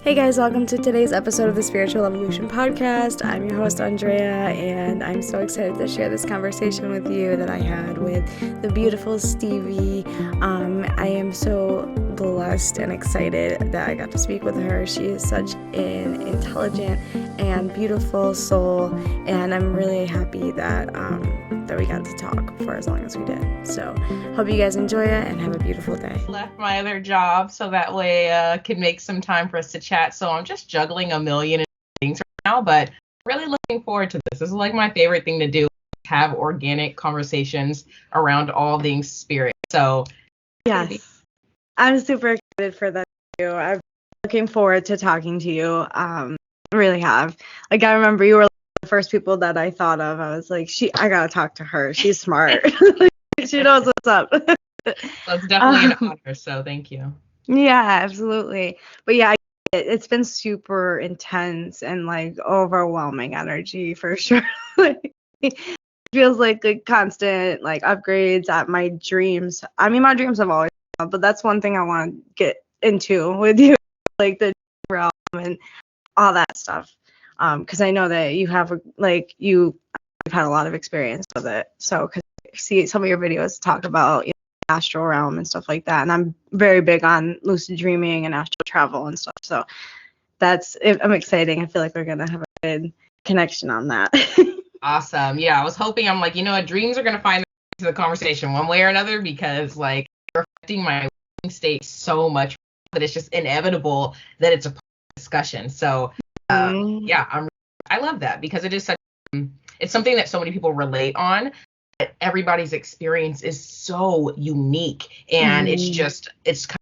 Hey guys, welcome to today's episode of the Spiritual Evolution Podcast. I'm your host, Andrea, and I'm so excited to share this conversation with you that I had with the beautiful Stevie. I am so blessed and excited that I got to speak with her. She is such an intelligent and beautiful soul, and I'm really happy that we got to talk for as long as we did. So hope you guys enjoy it and have a beautiful day. Left my other job so that way can make some time for us to chat. So I'm just juggling a million things right now, but really looking forward to this. This is like my favorite thing to do, have organic conversations around all things spirit. So yes, I'm super excited for that too. I'm looking forward to talking to you. Really have. Like, I remember you were the first people that I thought of. I was like, I gotta talk to her. She's smart. She knows what's up. That's definitely an honor. So thank you. Yeah, absolutely. But yeah, it's been super intense and like overwhelming energy for sure. It feels like a constant like upgrades at my dreams. I mean, my dreams have always been up, but that's one thing I want to get into with you, like the realm and all that stuff. Because I know that you have you've had a lot of experience with it. So, because I see some of your videos talk about astral realm and stuff like that, and I'm very big on lucid dreaming and astral travel and stuff. So I'm exciting. I feel like we're gonna have a good connection on that. Awesome. Yeah, I was hoping. I'm like, dreams are gonna find to the conversation one way or another because like they're affecting my waking state so much that it's just inevitable that it's a discussion. So yeah, I love that because it is it's something that so many people relate on. Everybody's experience is so unique, and it's kind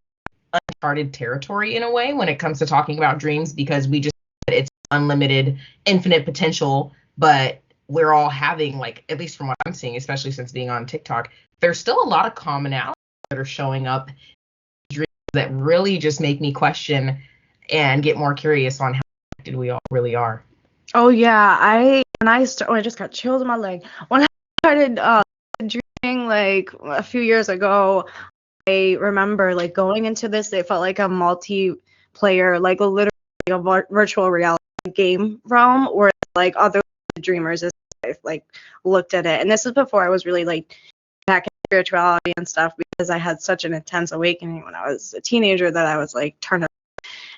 of uncharted territory in a way when it comes to talking about dreams, because it's unlimited, infinite potential, but we're all having, like, at least from what I'm seeing, especially since being on TikTok, there's still a lot of commonalities that are showing up in dreams that really just make me question and get more curious on how connected we all really are. Oh yeah, I just got chills in my leg when I started dreaming like a few years ago. I remember like going into this, it felt like a multiplayer, like literally a virtual reality game realm where like other dreamers like looked at it. And this is before I was really like back in spirituality and stuff, because I had such an intense awakening when I was a teenager that I was like turned up.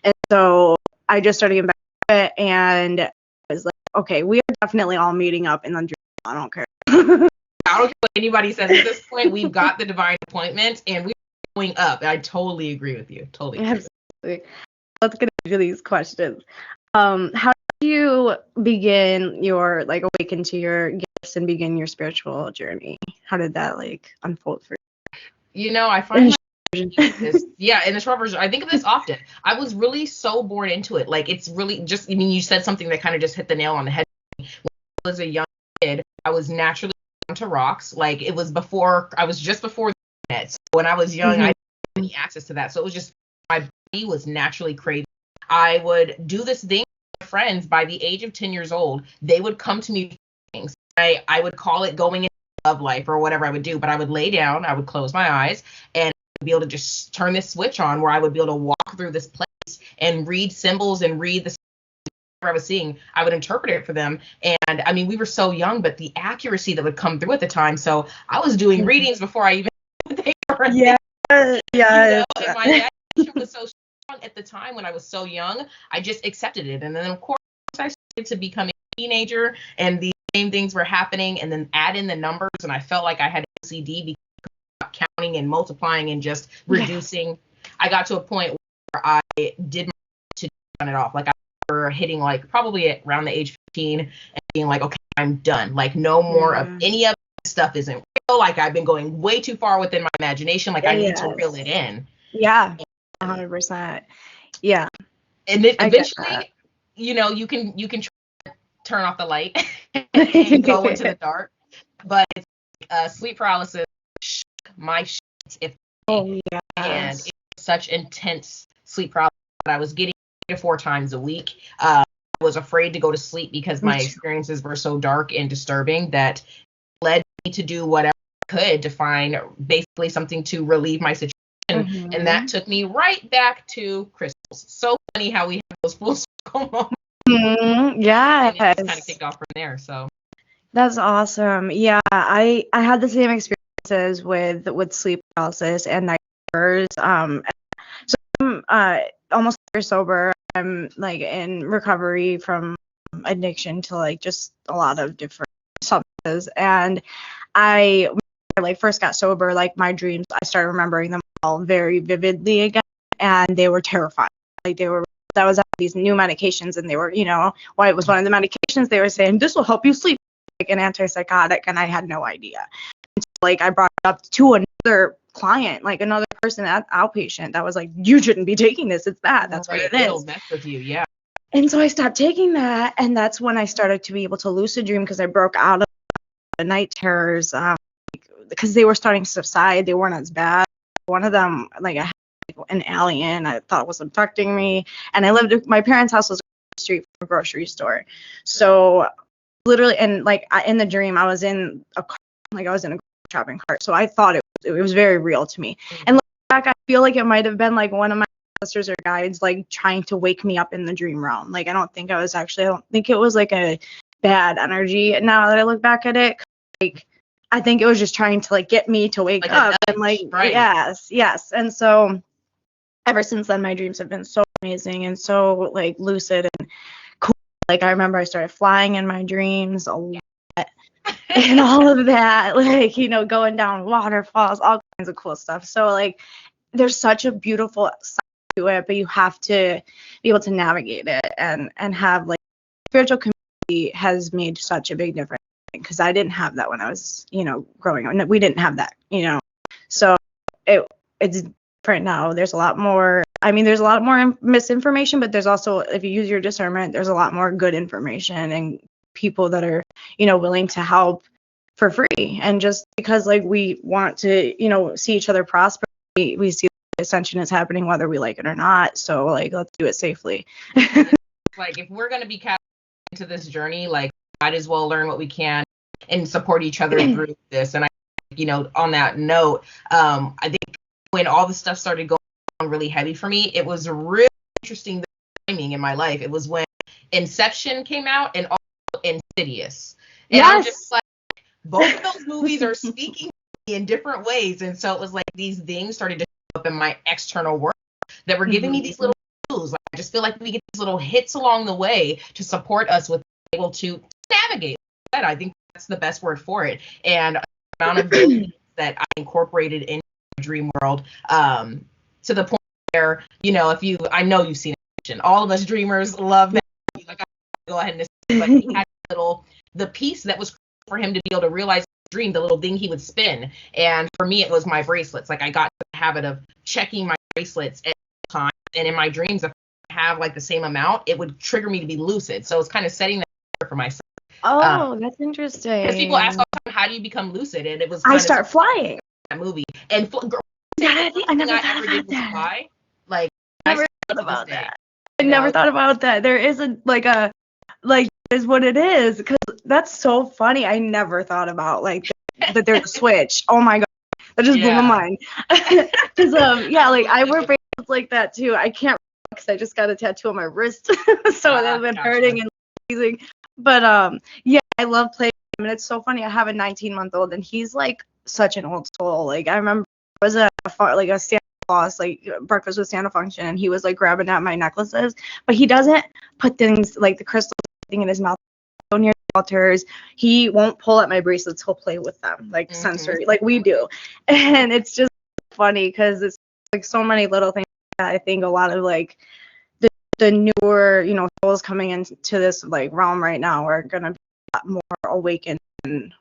And so I just started getting back to it, and I was like, okay, we are definitely all meeting up in the dream. I don't care. I don't care what anybody says at this point. We've got the divine appointment and we're going up. I totally agree with you. Totally agree. Absolutely. Let's get into these questions. How did you begin your awaken to your gifts and begin your spiritual journey? How did that like unfold for you? I find in the short version, I think of this often. I was really so born into it. Like, it's really just, you said something that kind of just hit the nail on the head. When I was a young kid, I was naturally to rocks. Like, it was just before the internet. So when I was young, I didn't have any access to that. So it was just, my body was naturally crazy. I would do this thing with my friends by the age of 10 years old. They would come to me for things. I would call it going into love life or whatever I would do, but I would lay down, I would close my eyes, and I would be able to just turn this switch on where I would be able to walk through this place and read symbols and read the I was seeing. I would interpret it for them. And I mean, we were so young, but the accuracy that would come through at the time. So I was doing readings before I even Yeah. And my imagination was so strong at the time when I was so young. I just accepted it. And then of course I started to become a teenager and the same things were happening, and then add in the numbers, and I felt like I had OCD because I kept counting and multiplying and just reducing. Yeah. I got to a point where I did to turn it off. Like, hitting like probably at around the age 15 and being like, okay, I'm done. Like, no more of any of this stuff isn't real. Like, I've been going way too far within my imagination. Like, I need to reel it in. Yeah, 100%. Yeah. And then eventually, you can try to turn off the light and go into the dark. But it's sleep paralysis shook my shit. And it was such intense sleep paralysis that I was getting 3 to 4 times a week. I was afraid to go to sleep because my experiences were so dark and disturbing that led me to do whatever I could to find basically something to relieve my situation. And that took me right back to crystals. So funny how we have those full circle moments. Yeah. And it just kind of kicked off from there. So That's awesome. Yeah, I had the same experiences with sleep paralysis and night terrors. So I'm almost a year sober. I'm like in recovery from addiction to like just a lot of different substances. And I when I like first got sober, like my dreams, I started remembering them all very vividly again, and they were terrifying. Like they were. That was these new medications, and they were, why it was one of the medications they were saying this will help you sleep, like an antipsychotic, and I had no idea. And so, like I brought it up to another client, like another person at outpatient that was like, you shouldn't be taking this. It's bad. That's what it is. It'll mess with you, yeah. And so I stopped taking that, and that's when I started to be able to lucid dream because I broke out of the night terrors because they were starting to subside. They weren't as bad. One of them, like I had an alien I thought was abducting me, and I lived. My parents' house was across the street from a grocery store, so literally, and like in the dream, I was in a car, like I was in a shopping cart, so I thought it was very real to me. And looking back, I feel like it might have been like one of my ancestors or guides like trying to wake me up in the dream realm. Like I don't think it was like a bad energy. Now that I look back at it, like I think it was just trying to like get me to wake up and like right. yes. And so ever since then, my dreams have been so amazing and so like lucid and cool. Like I remember I started flying in my dreams a lot and all of that, like, going down waterfalls, all kinds of cool stuff. So like there's such a beautiful side to it, but you have to be able to navigate it and have like spiritual community has made such a big difference because I didn't have that when I was, growing up. We didn't have that, so it's different now. There's a lot more. I mean, there's a lot more misinformation, but there's also, if you use your discernment, there's a lot more good information and people that are, willing to help for free. And just because like we want to, see each other prosper, we see the ascension is happening whether we like it or not. So like, let's do it safely. Like if we're going to be cast into this journey, like might as well learn what we can and support each other through this. And on that note, I think when all the stuff started going on really heavy for me, it was really interesting the timing in my life. It was when Inception came out and also Insidious. And I'm just like, both of those movies are speaking to me in different ways. And so it was like these things started to show up in my external world that were giving me these little clues. Like, I just feel like we get these little hits along the way to support us with being able to navigate. I think that's the best word for it. And the amount of things that I incorporated in my dream world, to the point where, I know you've seen it. All of us dreamers love that. Like, I go ahead and say, but he had the piece that was for him to be able to realize his dream, the little thing he would spin. And for me, it was my bracelets. Like I got the habit of checking my bracelets at times, and in my dreams, if I have like the same amount, it would trigger me to be lucid. So it's kind of setting that for myself. Oh, that's interesting. Because people ask all the time, how do you become lucid? And it was I start flying. That movie and I never thought about that. Fly. Like I never thought about that. I never thought about that. There isn't is what it is, because that's so funny. I never thought about like that there's a switch. Oh my god, that just blew my mind. Because like I wear bracelets like that too. I can't because I just got a tattoo on my wrist, so that's been hurting and freezing. But I love playing him, and it's so funny. I have a 19-month-old, and he's like such an old soul. Like I remember it was a Santa Claus, like breakfast with Santa function, and he was like grabbing at my necklaces, but he doesn't put things like the crystals in his mouth. Go near the altars. He won't pull at my bracelets. He'll play with them, like sensory, like we do. And it's just funny because it's like so many little things that I think a lot of like the newer, souls coming into this like realm right now are gonna be a lot more awakened, and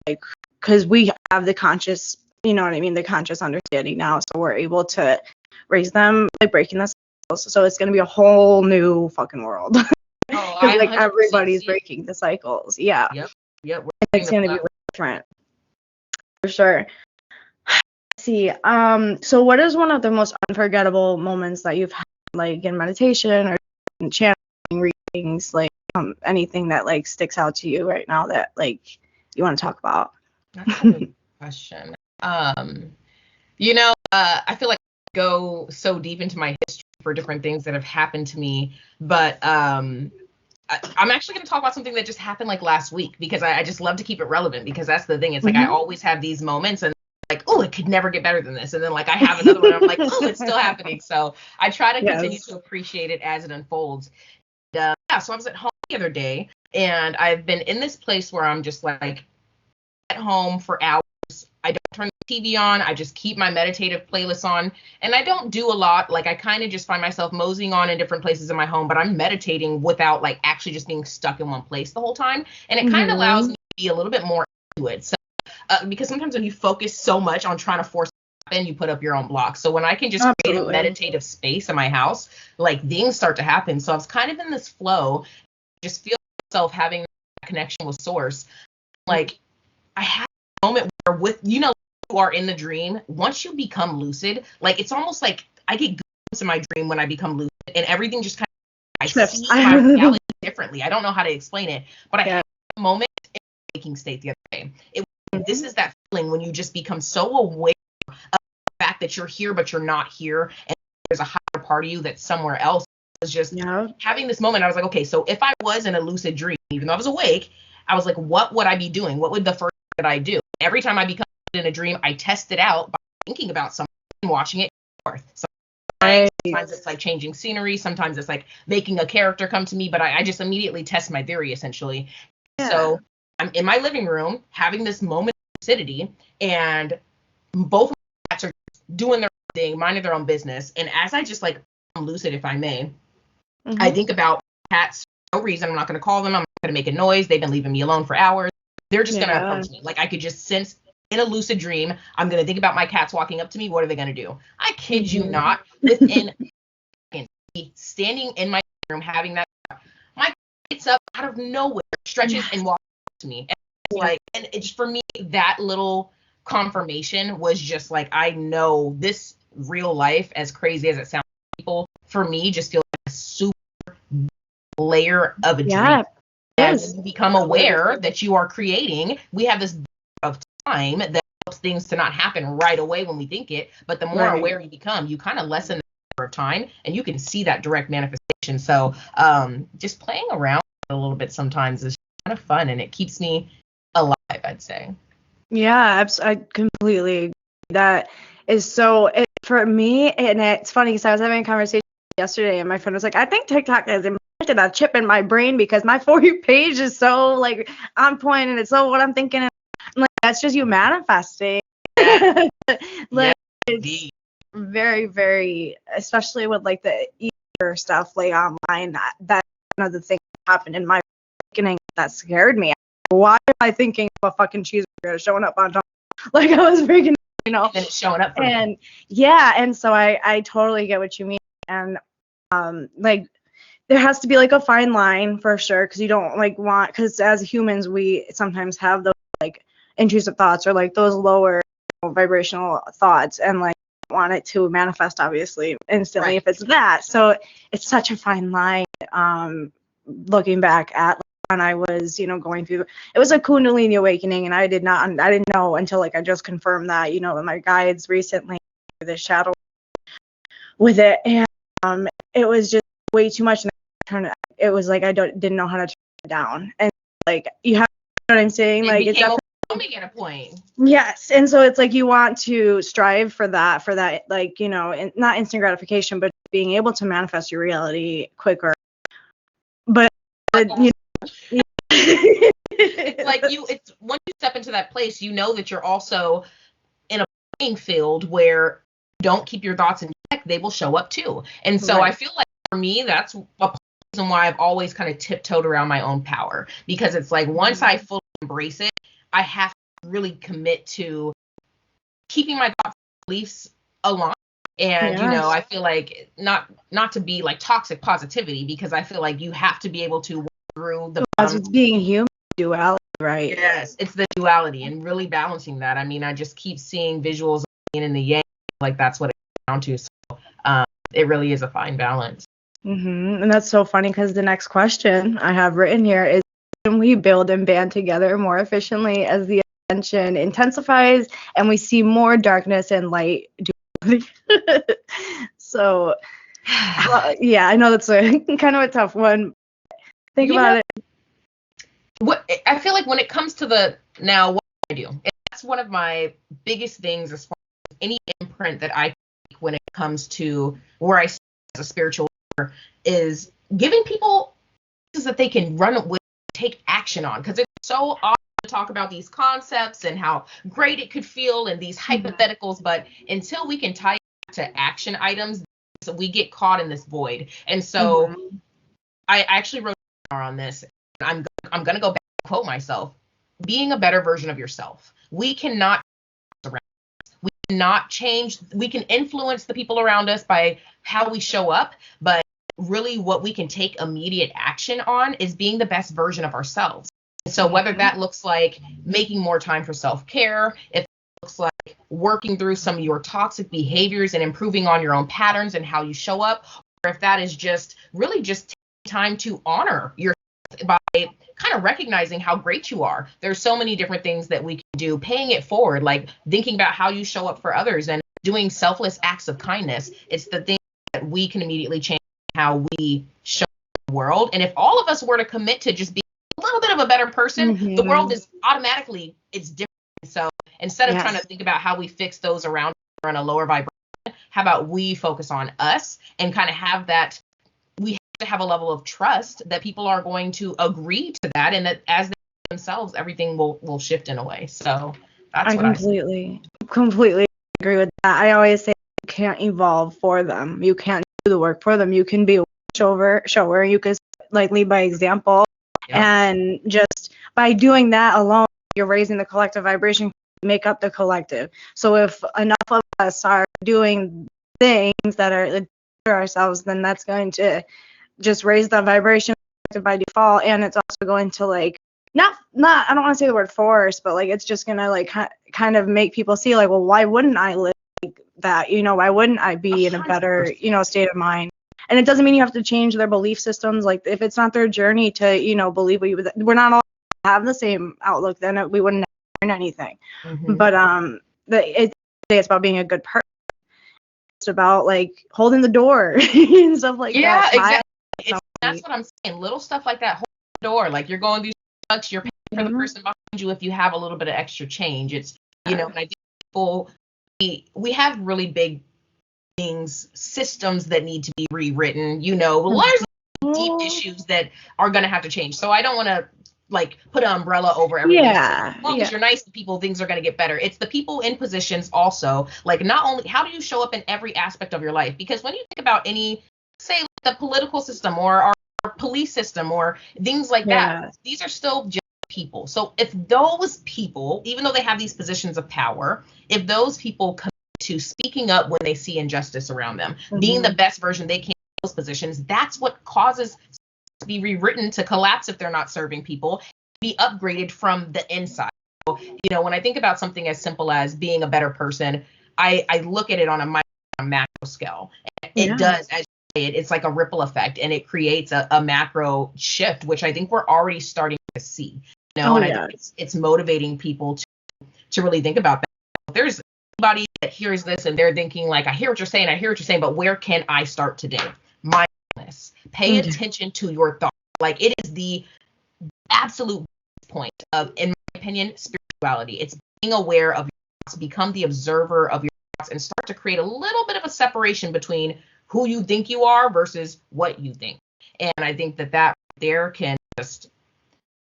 like because we have the conscious, the conscious understanding now, so we're able to raise them, like breaking this. So it's gonna be a whole new fucking world. Like everybody's breaking the cycles. Yeah. Yep. It's gonna be different for sure. Let's see. So what is one of the most unforgettable moments that you've had, like in meditation or in channeling readings, like anything that like sticks out to you right now that like you want to talk about? That's a good question. I feel like I go so deep into my history for different things that have happened to me. But I'm actually going to talk about something that just happened like last week, because I just love to keep it relevant, because that's the thing. It's like I always have these moments and like, oh, it could never get better than this. And then like I have another one. I'm like, oh, it's still happening. So I try to continue to appreciate it as it unfolds. Yeah, so I was at home the other day, and I've been in this place where I'm just like at home for hours. I don't turn the TV on. I just keep my meditative playlist on, and I don't do a lot. Like I kind of just find myself moseying on in different places in my home, but I'm meditating without like actually just being stuck in one place the whole time. And it kind of allows me to be a little bit more into it. So because sometimes when you focus so much on trying to force then you put up your own blocks. So when I can just create a meditative space in my house, like things start to happen. So I was kind of in this flow, just feel myself having that connection with source. Like I had a moment where with, you are in the dream. Once you become lucid, like it's almost like I get goosebumps in my dream when I become lucid, and everything just kind of, I see my reality differently. I don't know how to explain it, but I had a moment in the waking state the other day. This is that feeling when you just become so aware of the fact that you're here, but you're not here, and there's a higher part of you that's somewhere else. I was just having this moment. I was like, okay, so if I was in a lucid dream, even though I was awake, I was like, what would I be doing? What would the first thing that I do? Every time I become in a dream, I test it out by thinking about something and watching it forth. Sometimes it's like changing scenery. Sometimes it's like making a character come to me, but I just immediately test my theory, essentially. Yeah. So I'm in my living room having this moment of lucidity, and both of my cats are doing their own thing, minding their own business. And as I just like, I'm lucid, if I may, I think about cats for no reason. I'm not going to call them. I'm not going to make a noise. They've been leaving me alone for hours. They're just going to approach me. Like I could just sense in a lucid dream, I'm going to think about my cats walking up to me. What are they going to do? I kid you not. Within seconds, standing in my room having that, my cat gets up out of nowhere, stretches and walks up to me. And it's like, and it's for me, that little confirmation was just like, I know this real life, as crazy as it sounds to people, for me just feels like a super layer of a dream. As you become aware that you are creating, we have this of time that helps things to not happen right away when we think it, but the more aware you become, you kind of lessen the number of time, and you can see that direct manifestation. So just playing around a little bit sometimes is kind of fun, and it keeps me alive, I'd say. Yeah, I completely agree. That is so for me, and it's funny because I was having a conversation yesterday, and my friend was like, I think TikTok has implanted a chip in my brain because my For You page is so like on point, and it's so what I'm thinking. And I'm like, that's just you manifesting. Like it's very, very, especially with like the ether stuff like online. That's one of the things that happened in my awakening that scared me. Why am I thinking of a fucking cheeseburger showing up on top? Like I was freaking, and it's showing up for and me. Yeah, and so I totally get what you mean, and like there has to be like a fine line for sure, because you don't like want, because as humans we sometimes have those like intrusive thoughts or like those lower vibrational thoughts, and like want it to manifest obviously instantly if it's that. So it's such a fine line. Looking back at when I was, going through, it was a Kundalini awakening, and I didn't know until like I just confirmed that, with my guides recently, the shadow with it, and it was just way too much, and it was like I didn't know how to turn it down, and like you have, you know what I'm saying, like it's overwhelming at a point. Yes, and so it's like you want to strive for that, like, not instant gratification, but being able to manifest your reality quicker. But it's like it's once you step into that place, that you're also in a playing field where don't keep your thoughts in check, they will show up too. And so I feel like for me, that's a reason why I've always kind of tiptoed around my own power, because it's like once I fully embrace it, I have to really commit to keeping my thoughts and beliefs aligned. And I feel like not to be like toxic positivity, because I feel like you have to be able to work through the it's being human, duality, right? Yes, it's the duality and really balancing that. I mean, I just keep seeing visuals of yin and the yang, like that's what it's down to. So it really is a fine balance. And that's so funny, because the next question I have written here is, can we build and band together more efficiently as the attention intensifies and we see more darkness and light duality? So Yeah, I know that's a kind of a tough one. Think about it. What I feel like when it comes to the now, what I do, and that's one of my biggest things as far as any imprint that I take when it comes to where I see as a spiritual leader, is giving people things that they can run with, take action on, because it's so awesome to talk about these concepts and how great it could feel and these hypotheticals, but until we can tie it to action items, we get caught in this void. And so I actually wrote on this. I'm going to go back and quote myself. Being a better version of yourself. We cannot change. We can influence the people around us by how we show up, but really what we can take immediate action on is being the best version of ourselves. So whether that looks like making more time for self-care, if it looks like working through some of your toxic behaviors and improving on your own patterns and how you show up, or if that is just really just taking time to honor yourself by kind of recognizing how great you are. There's so many different things that we can do, paying it forward, like thinking about how you show up for others and doing selfless acts of kindness. It's the thing that we can immediately change how we show up in the world. And if all of us were to commit to just being a little bit of a better person, the world is automatically, it's different. So instead of trying to think about how we fix those around us on a lower vibration, how about we focus on us and kind of have that, we have to have a level of trust that people are going to agree to that, and that as they themselves, everything will shift in a way. So that's what completely agree with that. I always say you can't evolve for them. You can't do the work for them. You can be a shower. You can like lead by example. Yep. And just by doing that alone, you're raising the collective vibration, make up the collective. So if enough of us are doing things that are for ourselves, then that's going to just raise the vibration by default. And it's also going to like not I don't want to say the word force, but like it's just gonna like kind of make people see like, well, why wouldn't I live like that? Why wouldn't I be in a better state of mind? And it doesn't mean you have to change their belief systems. Like if it's not their journey to believe we're not all have the same outlook, then we wouldn't learn anything. But it's about being a good person. It's about like holding the door and stuff like that. Yeah, exactly. That's what I'm saying. Little stuff like that. Hold the door. Like you're going through bucks, you're paying for the person behind you if you have a little bit of extra change. It's and I think people we have really big things, systems that need to be rewritten, there's deep issues that are going to have to change. So I don't want to like put an umbrella over everything. As long as you're nice to people, things are going to get better. It's the people in positions also, like not only how do you show up in every aspect of your life, because when you think about any, say like the political system or our police system or things like that, these are still just people. So if those people, even though they have these positions of power, if those people come to speaking up when they see injustice around them, being the best version they can in those positions, that's what causes to be rewritten, to collapse if they're not serving people, be upgraded from the inside. So, when I think about something as simple as being a better person, I look at it on a macro scale. It does, as you say, it's like a ripple effect, and it creates a macro shift, which I think we're already starting to see. I think it's motivating people to really think about that. If there's anybody that hears this and they're thinking like, I hear what you're saying, but where can I start today? Mindfulness. Pay attention to your thoughts. Like it is the absolute point of, in my opinion, spirituality. It's being aware of your thoughts, become the observer of your thoughts, and start to create a little bit of a separation between who you think you are versus what you think. And I think that there can just,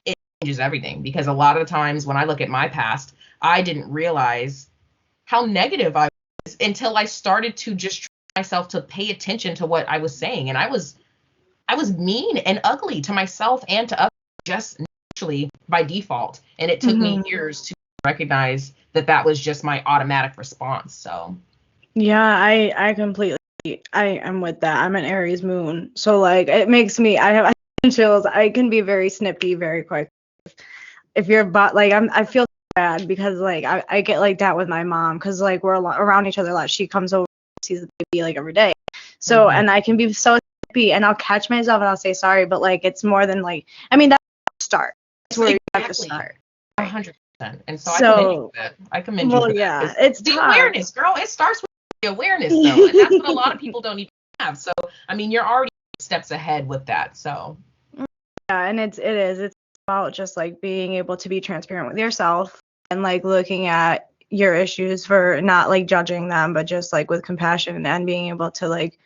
it changes everything, because a lot of the times when I look at my past, I didn't realize how negative I was until I started to just try myself to pay attention to what I was saying. And I was mean and ugly to myself and to others just naturally by default. And it took me years to recognize that was just my automatic response. So yeah, I completely, I am with that. I'm an Aries moon, so like it makes me, I have chills. I can be very snippy very quick. If you're like I feel bad because like I get like that with my mom, because like we're around each other a lot. She comes over, sees the baby like every day, so and I can be so snippy, and I'll catch myself and I'll say sorry, but like it's more than like, I mean, that's the start. That's where you have to start. 100%. And so I commend you for that. It's the tough. Awareness, girl. It starts with the awareness though, and that's what a lot of people don't even have. So, I mean, you're already steps ahead with that. So. Yeah, and it's about just like being able to be transparent with yourself and like looking at your issues for not like judging them, but just like with compassion and being able to like,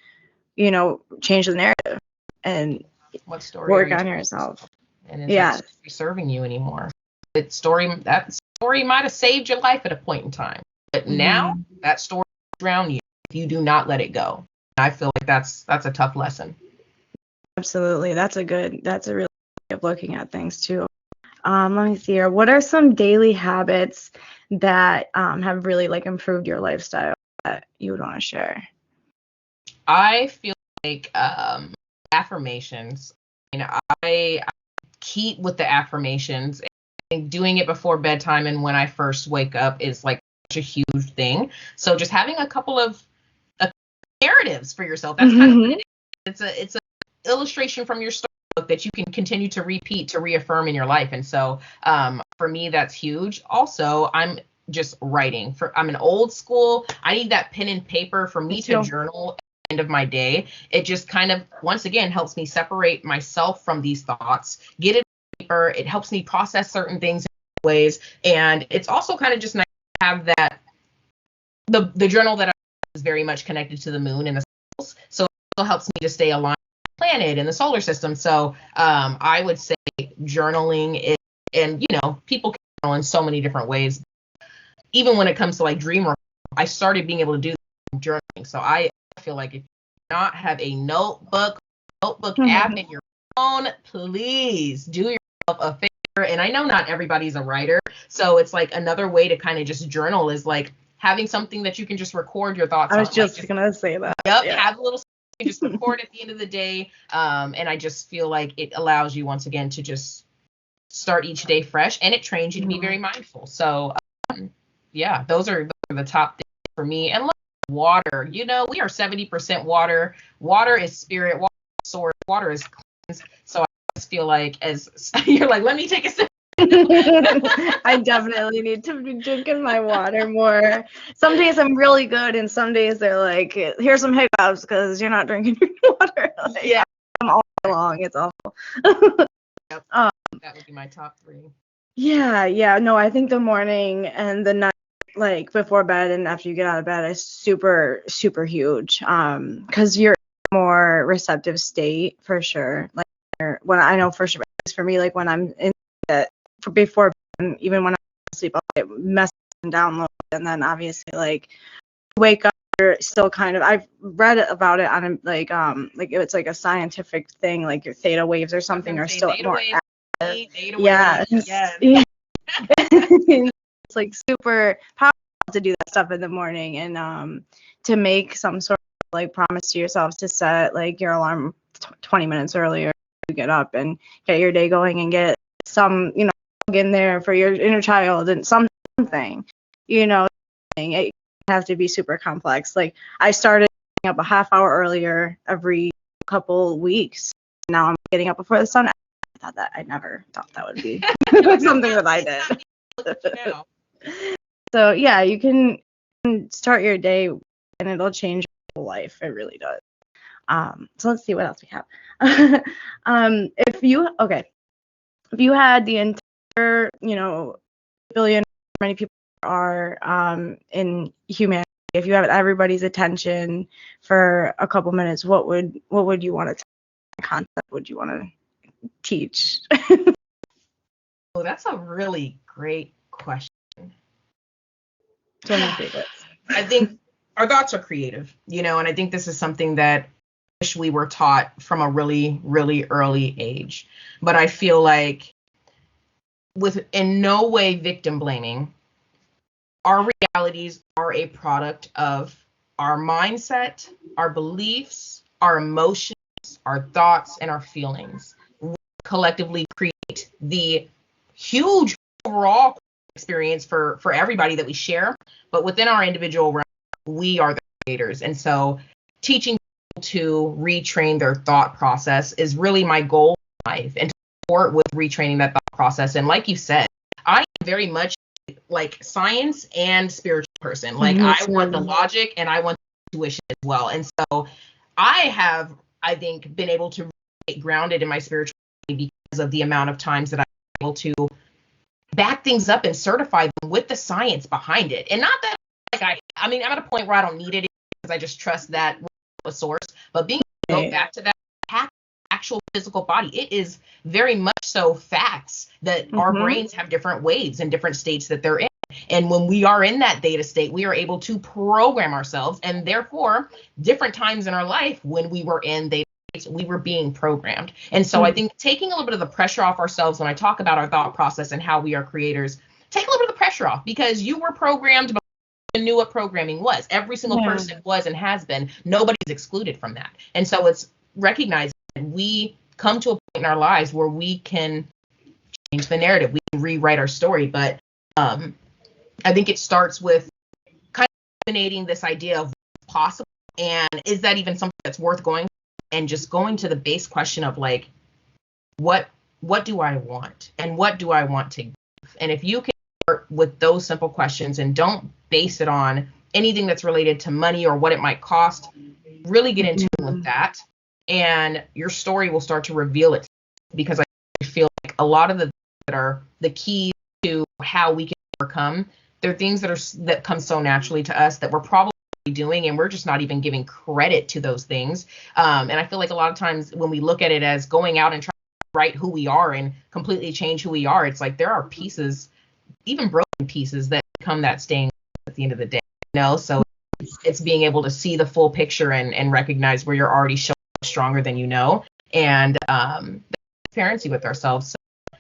you know, change the narrative and what story work on yourself. And is that story serving you anymore? That story might have saved your life at a point in time, but now that story will drown you if you do not let it go. I feel like that's a tough lesson. Absolutely. That's a really way of looking at things too. Let me see here. What are some daily habits that have really like improved your lifestyle that you would want to share? I feel like affirmations. You know, I keep with the affirmations. And doing it before bedtime and when I first wake up is like such a huge thing. So just having a couple of narratives for yourself. That's kind of what it is. It's a illustration from your storybook that you can continue to repeat to reaffirm in your life. And so for me, that's huge. Also, I'm just writing. I'm an old school. I need that pen and paper for me to journal at the end of my day. It just kind of, once again, helps me separate myself from these thoughts, get it on paper. It helps me process certain things in ways. And it's also kind of just nice to have that, the journal that I is very much connected to the moon and the cycles. So it also helps me to stay aligned with the planet and the solar system. So I would say journaling is, and you know, people can journal in so many different ways. Even when it comes to like dream work, I started being able to do journaling. So I feel like if you do not have a notebook app in your phone, please do yourself a favor. And I know not everybody's a writer, so it's like another way to kind of just journal is like having something that you can just record your thoughts on. I was just gonna say that. Yep, yeah. Have a little you just record at the end of the day. And I just feel like it allows you once again to just start each day fresh, and it trains you to be very mindful. So yeah, those are the top things for me. And water, you know, we are 70% water. Water is spirit, water is source, water is cleanse. So I just feel like, as you're like, let me take a sip. I definitely need to be drinking my water more. Some days I'm really good, and some days they're like, here's some hiccups because you're not drinking your water. Like, yeah, I'm all day long. It's awful. Yep. That would be my top 3. Yeah. No, I think the morning and the night, like before bed and after you get out of bed, is super, super huge. Because you're in a more receptive state for sure. Like when I know for sure, for me, like when I'm in it before bed, even when I'm asleep, it messes and downloads, and then obviously like wake up. You're still kind of, I've read about it on like it's like a scientific thing, like your theta waves or something are still more active. Yeah. It's like super powerful to do that stuff in the morning, and to make some sort of like promise to yourselves to set like your alarm 20 minutes earlier to get up and get your day going and get some, you know, in there for your inner child and something, you know, it have to be super complex. Like I started getting up a half hour earlier every couple weeks. Now I'm getting up before the sun. I never thought that would be something that I did. So yeah, you can start your day and it'll change your whole life. It really does. So let's see what else we have. If you had the entire, you know, billion, many people are in humanity, if you have everybody's attention for a couple minutes, what would you want to concept would you want to teach? Oh, that's a really great question. It's one of my favorites. I think our thoughts are creative, you know, and I think this is something that I wish we were taught from a really, really early age. But I feel like with in no way victim blaming, our realities are a product of our mindset, our beliefs, our emotions, our thoughts, and our feelings. We collectively create the huge overall experience for everybody that we share, but within our individual realm, we are the creators. And so teaching people to retrain their thought process is really my goal in life, and to support with retraining that thought process. And like you said, I am very much like science and spiritual person. Like I want the logic and I want the intuition as well. And so I have, I think, been able to get grounded in my spirituality because of the amount of times that I'm able to back things up and certify them with the science behind it. And not that, like, I mean, I'm at a point where I don't need it because I just trust that a source, but being able to go back to that actual physical body, it is very much so facts that our brains have different waves and different states that they're in. And when we are in that theta state, we are able to program ourselves. And therefore, different times in our life when we were in theta states, we were being programmed. And so I think taking a little bit of the pressure off ourselves when I talk about our thought process and how we are creators, take a little bit of the pressure off, because you were programmed before you knew what programming was. Every single person was and has been. Nobody's excluded from that. And so it's recognizing that we come to a point in our lives where we can change the narrative. We can rewrite our story. But I think it starts with kind of eliminating this idea of what's possible, and is that even something that's worth going, and just going to the base question of like, what do I want, and what do I want to give? And if you can start with those simple questions and don't base it on anything that's related to money or what it might cost, really get into it with that, and your story will start to reveal it. Because I feel like a lot of the things that are the key to how we can overcome, they're things that come so naturally to us that we're probably doing, and we're just not even giving credit to those things. And I feel like a lot of times when we look at it as going out and trying to write who we are and completely change who we are, it's like there are pieces, even broken pieces, that become that staying at the end of the day. So it's being able to see the full picture and recognize where you're already showing stronger than you know, and transparency with ourselves. So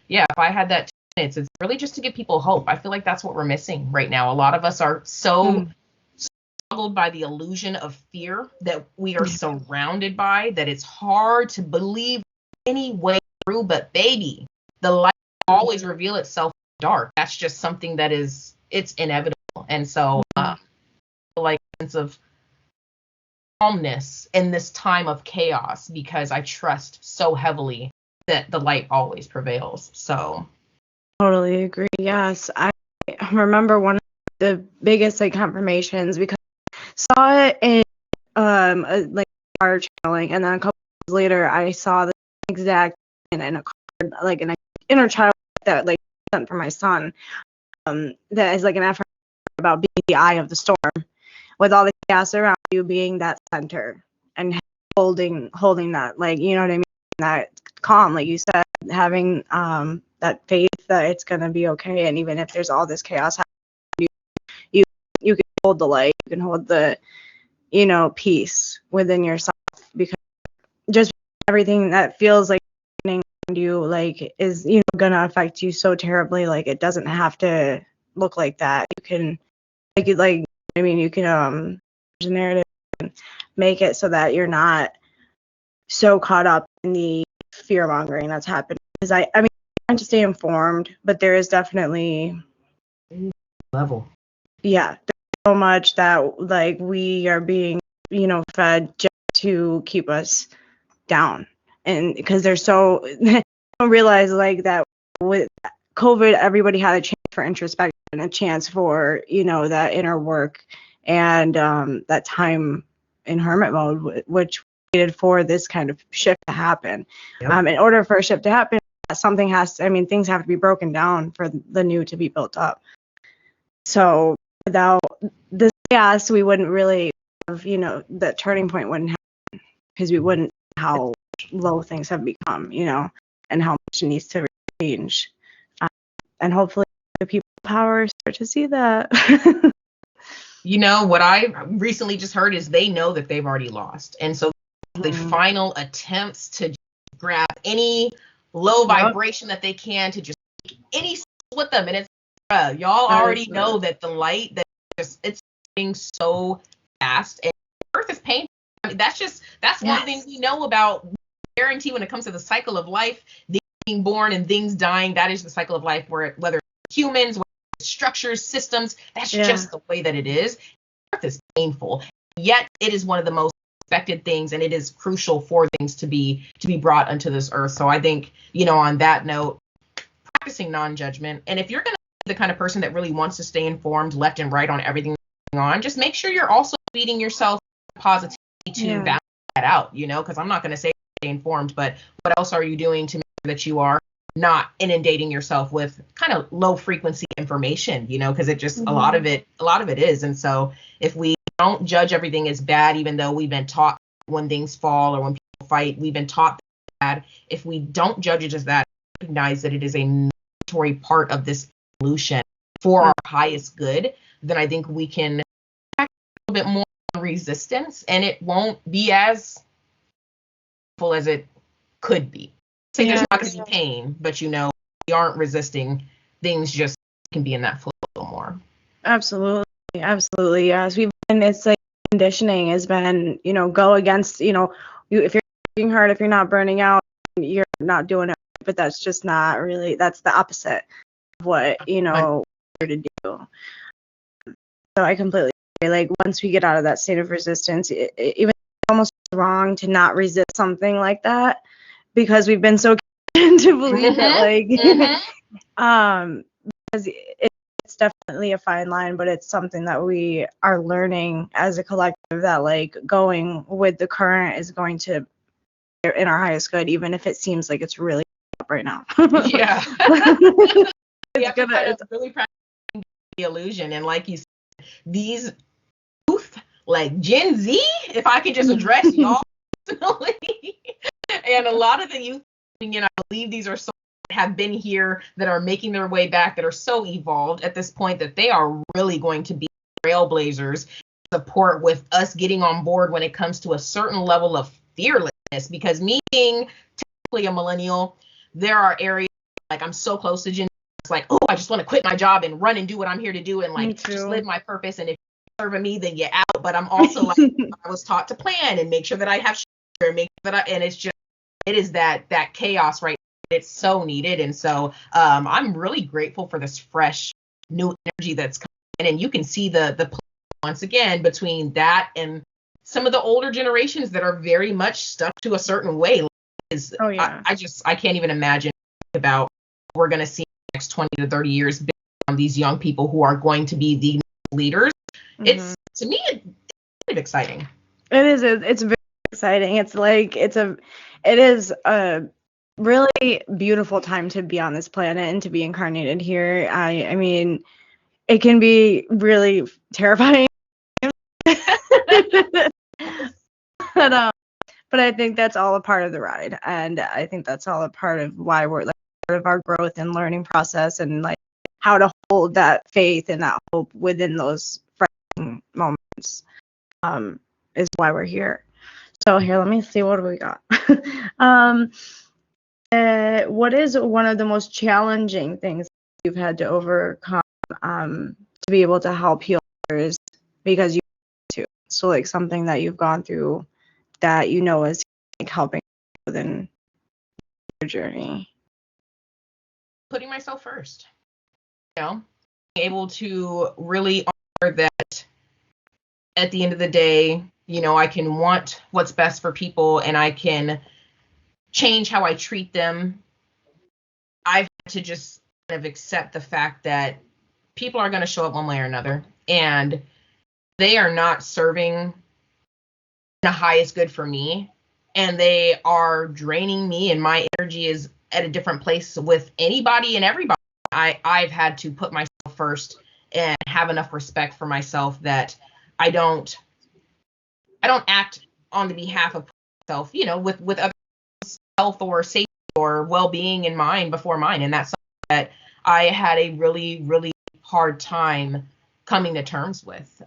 yeah, if I had that 2 minutes, it's really just to give people hope. I feel like that's what we're missing right now. A lot of us are so struggled by the illusion of fear that we are surrounded by, that it's hard to believe any way through. But baby, the light will always reveal itself in the dark. That's just something that it's inevitable. And so like a sense of calmness in this time of chaos, because I trust so heavily that the light always prevails. So totally agree. Yes, I remember one of the biggest like confirmations, because I saw it in like card channeling, and then a couple days later I saw the exact thing in a card, like an inner child that like sent for my son, that is like an effort about being the eye of the storm, with all the chaos around you, being that center and holding that, like, you know what I mean, that calm, like you said, having that faith that it's gonna be okay. And even if there's all this chaos happening, you can hold the light, you can hold the, you know, peace within yourself, because just everything that feels like happening around you, like, is, you know, gonna affect you so terribly. Like, it doesn't have to look like that. You can I mean, you can the narrative and make it so that you're not so caught up in the fear mongering that's happening. Because I mean, I'm trying to stay informed, but there is definitely level. Yeah, there's so much that like we are being, you know, fed just to keep us down, and because they're so I don't realize like that with COVID, everybody had a chance for introspection, a chance for, you know, that inner work, and that time in hermit mode, which needed for this kind of shift to happen. In order for a shift to happen, something has to, I mean, things have to be broken down for the new to be built up. So without the chaos, we wouldn't really have, you know, the turning point wouldn't happen, because we wouldn't know how low things have become, you know, and how much needs to change. And hopefully the people in power start to see that. You know, what I recently just heard is they know that they've already lost. And so the final attempts to grab any low vibration that they can, to just take any with them. And it's, y'all already know that the light, that just, it's being so fast, and Earth is painful. I mean, that's one thing we know about, guarantee, when it comes to the cycle of life, being born and things dying. That is the cycle of life, where whether it's humans, whether it's structures, systems, that's just the way that it is. Earth is painful, yet it is one of the most expected things, and it is crucial for things to be brought onto this earth. So I think, you know, on that note, practicing non-judgment, and if you're going to be the kind of person that really wants to stay informed left and right on everything going on, just make sure you're also feeding yourself positivity to balance that out, because I'm not going to say stay informed, but what else are you doing to make sure that you are not inundating yourself with kind of low frequency information, because it just, a lot of it is. And so if we don't judge everything as bad, even though we've been taught when things fall or when people fight, we've been taught that, if we don't judge it as that, recognize that it is a mandatory part of this evolution for our highest good, then I think we can act a little bit more resistance, and it won't be as full as it could be. Say there's not going to be pain, but we aren't resisting things, just can be in that flow a little more. Absolutely, yes. It's like conditioning has been, go against, if you're working hard, if you're not burning out, you're not doing it. But that's just not really, that's the opposite of what, we're to do. So I completely agree. Like, once we get out of that state of resistance, even almost wrong to not resist something like that, because we've been so conditioned to believe that, because it's definitely a fine line, but it's something that we are learning as a collective, that like going with the current is going to be in our highest good, even if it seems like it's really up right now. Yeah. It's really practicing the illusion. And like you said, these youth, like Gen Z, if I could just address y'all personally, and a lot of the youth, I believe these are so have been here, that are making their way back, that are so evolved at this point that they are really going to be trailblazers, support with us getting on board when it comes to a certain level of fearlessness. Because me being technically a millennial, there are areas like I'm so close to Gen Z, it's like, oh, I just want to quit my job and run and do what I'm here to do, and like just live my purpose. And if you're serving me, then you're out. But I'm also like, I was taught to plan and make sure that I have shelter, make sure that and it's just, it is that chaos right. It's so needed. And so I'm really grateful for this fresh new energy that's coming in. And you can see the once again between that and some of the older generations that are very much stuck to a certain way. I can't even imagine about what we're going to see in the next 20 to 30 years on these young people who are going to be the leaders. It's, to me, it's kind of exciting. It is. It's very exciting. It's like, it is a really beautiful time to be on this planet and to be incarnated here. I mean, it can be really terrifying. But I think that's all a part of the ride, and I think that's all a part of why we're like part of our growth and learning process, and like how to hold that faith and that hope within those frightening moments is why we're here. So here, let me see, what do we got? What is one of the most challenging things you've had to overcome to be able to help heal others, because you too? So like something that you've gone through that is like helping within your journey. Putting myself first, being able to really honor that at the end of the day, I can want what's best for people, and I can change how I treat them. I've had to just kind of accept the fact that people are going to show up one way or another, and they are not serving the highest good for me, and they are draining me, and my energy is at a different place with anybody and everybody. I've had to put myself first and have enough respect for myself that I don't act on the behalf of myself, with other health or safety or well-being in mind before mine. And that's something that I had a really, really hard time coming to terms with.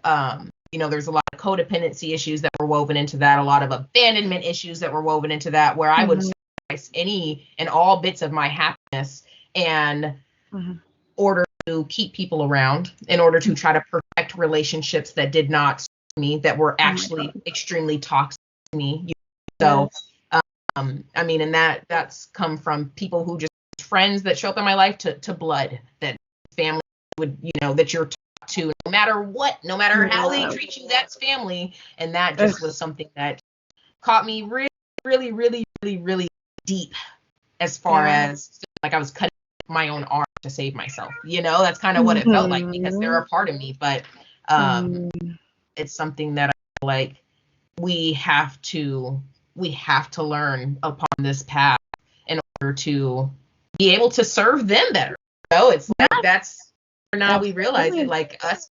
There's a lot of codependency issues that were woven into that, a lot of abandonment issues that were woven into that, where I would sacrifice any and all bits of my happiness and order to keep people around, in order to try to protect relationships that did not serve me, that were actually extremely toxic to me. So, I mean, and that's come from people who just friends that show up in my life to blood, that family would, that you're taught to, no matter what, no matter how they treat you, that's family. And that just was something that caught me really, really, really, really, really deep, as far as like I was cutting my own arm to save myself. That's kind of what it felt like, because they're a part of me. But it's something that I feel like we have to learn upon this path in order to be able to serve them better. It's like that's now we realize it, like us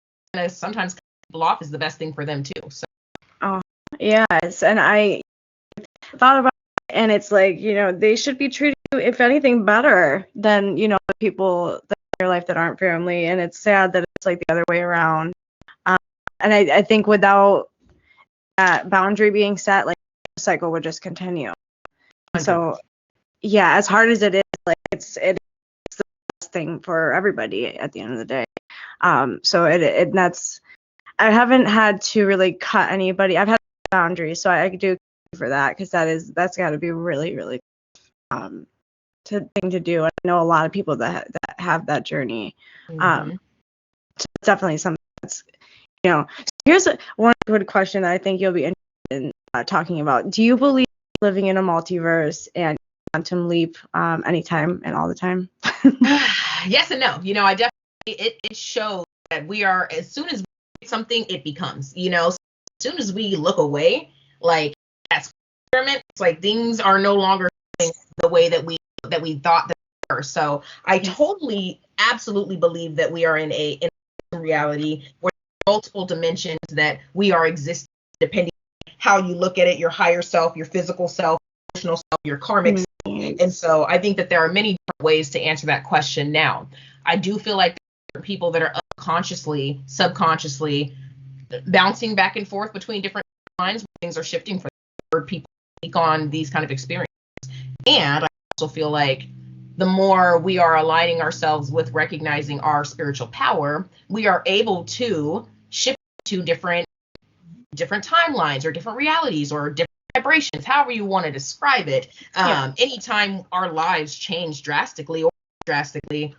sometimes people off is the best thing for them too. So yes, and I thought about it, and it's like, they should be treated, if anything, better than, the people in their life that aren't family. And it's sad that it's like the other way around. And I think without that boundary being set, like, the cycle would just continue. 100%. So yeah, as hard as it is, like it's the best thing for everybody at the end of the day. So that's, I haven't had to really cut anybody. I've had boundaries, so I do for that, because that's got to be really, really thing to do. I know a lot of people that have that journey. So it's definitely something that's, So here's one good question that I think you'll be interested in talking about. Do you believe living in a multiverse and quantum leap anytime and all the time? Yes and no. I definitely, it shows that we are, as soon as we get something, it becomes, so as soon as we look away, like that's experiment, it's like things are no longer the way that we thought that they were. So I totally, absolutely believe that we are in a reality where there are multiple dimensions that we are existing, depending on how you look at it, your higher self, your physical self, emotional self, your karmic self. And so I think that there are many different ways to answer that question now. I do feel like there are people that are unconsciously, subconsciously bouncing back and forth between different lines where things are shifting for people to speak on these kind of experiences. And I also feel like the more we are aligning ourselves with recognizing our spiritual power, we are able to shift to different timelines or different realities or different vibrations, however you want to describe it. Anytime our lives change drastically, I feel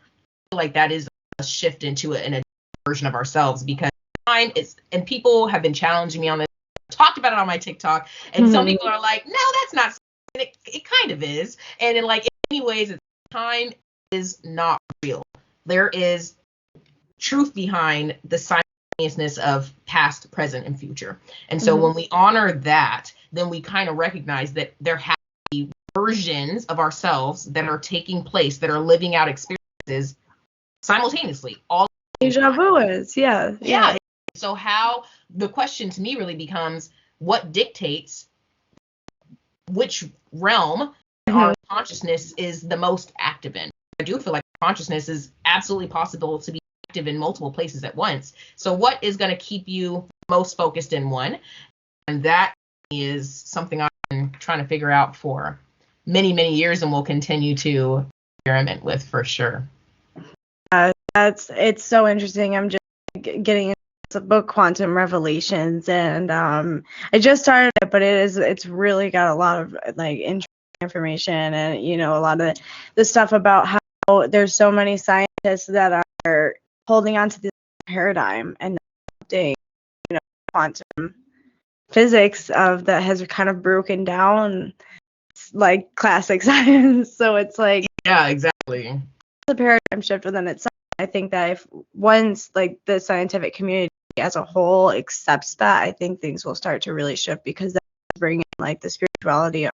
like that is a shift into a version of ourselves, because time is, and people have been challenging me on this. I talked about it on my TikTok, and some people are like, no, that's not. And it kind of is. And in many ways, time is not real. There is truth behind the simultaneousness of past, present, and future. And so when we honor that, then we kind of recognize that there have to be versions of ourselves that are taking place, that are living out experiences simultaneously. All deja vu is, yeah. So the question to me really becomes, what dictates which realm our consciousness is the most active in? I do feel like consciousness is absolutely possible to be active in multiple places at once. So what is going to keep you most focused in one? And that is something I've been trying to figure out for many, many years, and will continue to experiment with for sure. It's so interesting. I'm just getting into the book Quantum Revelations, and I just started it, but it's really got a lot of interesting information, and a lot of the stuff about how there's so many scientists that are holding on to this paradigm and updating quantum physics of that has kind of broken down like classic science. So it's like, yeah, exactly, the paradigm shift within itself. I think that if once the scientific community as a whole accepts that, I think things will start to really shift, because that's bringing the spirituality of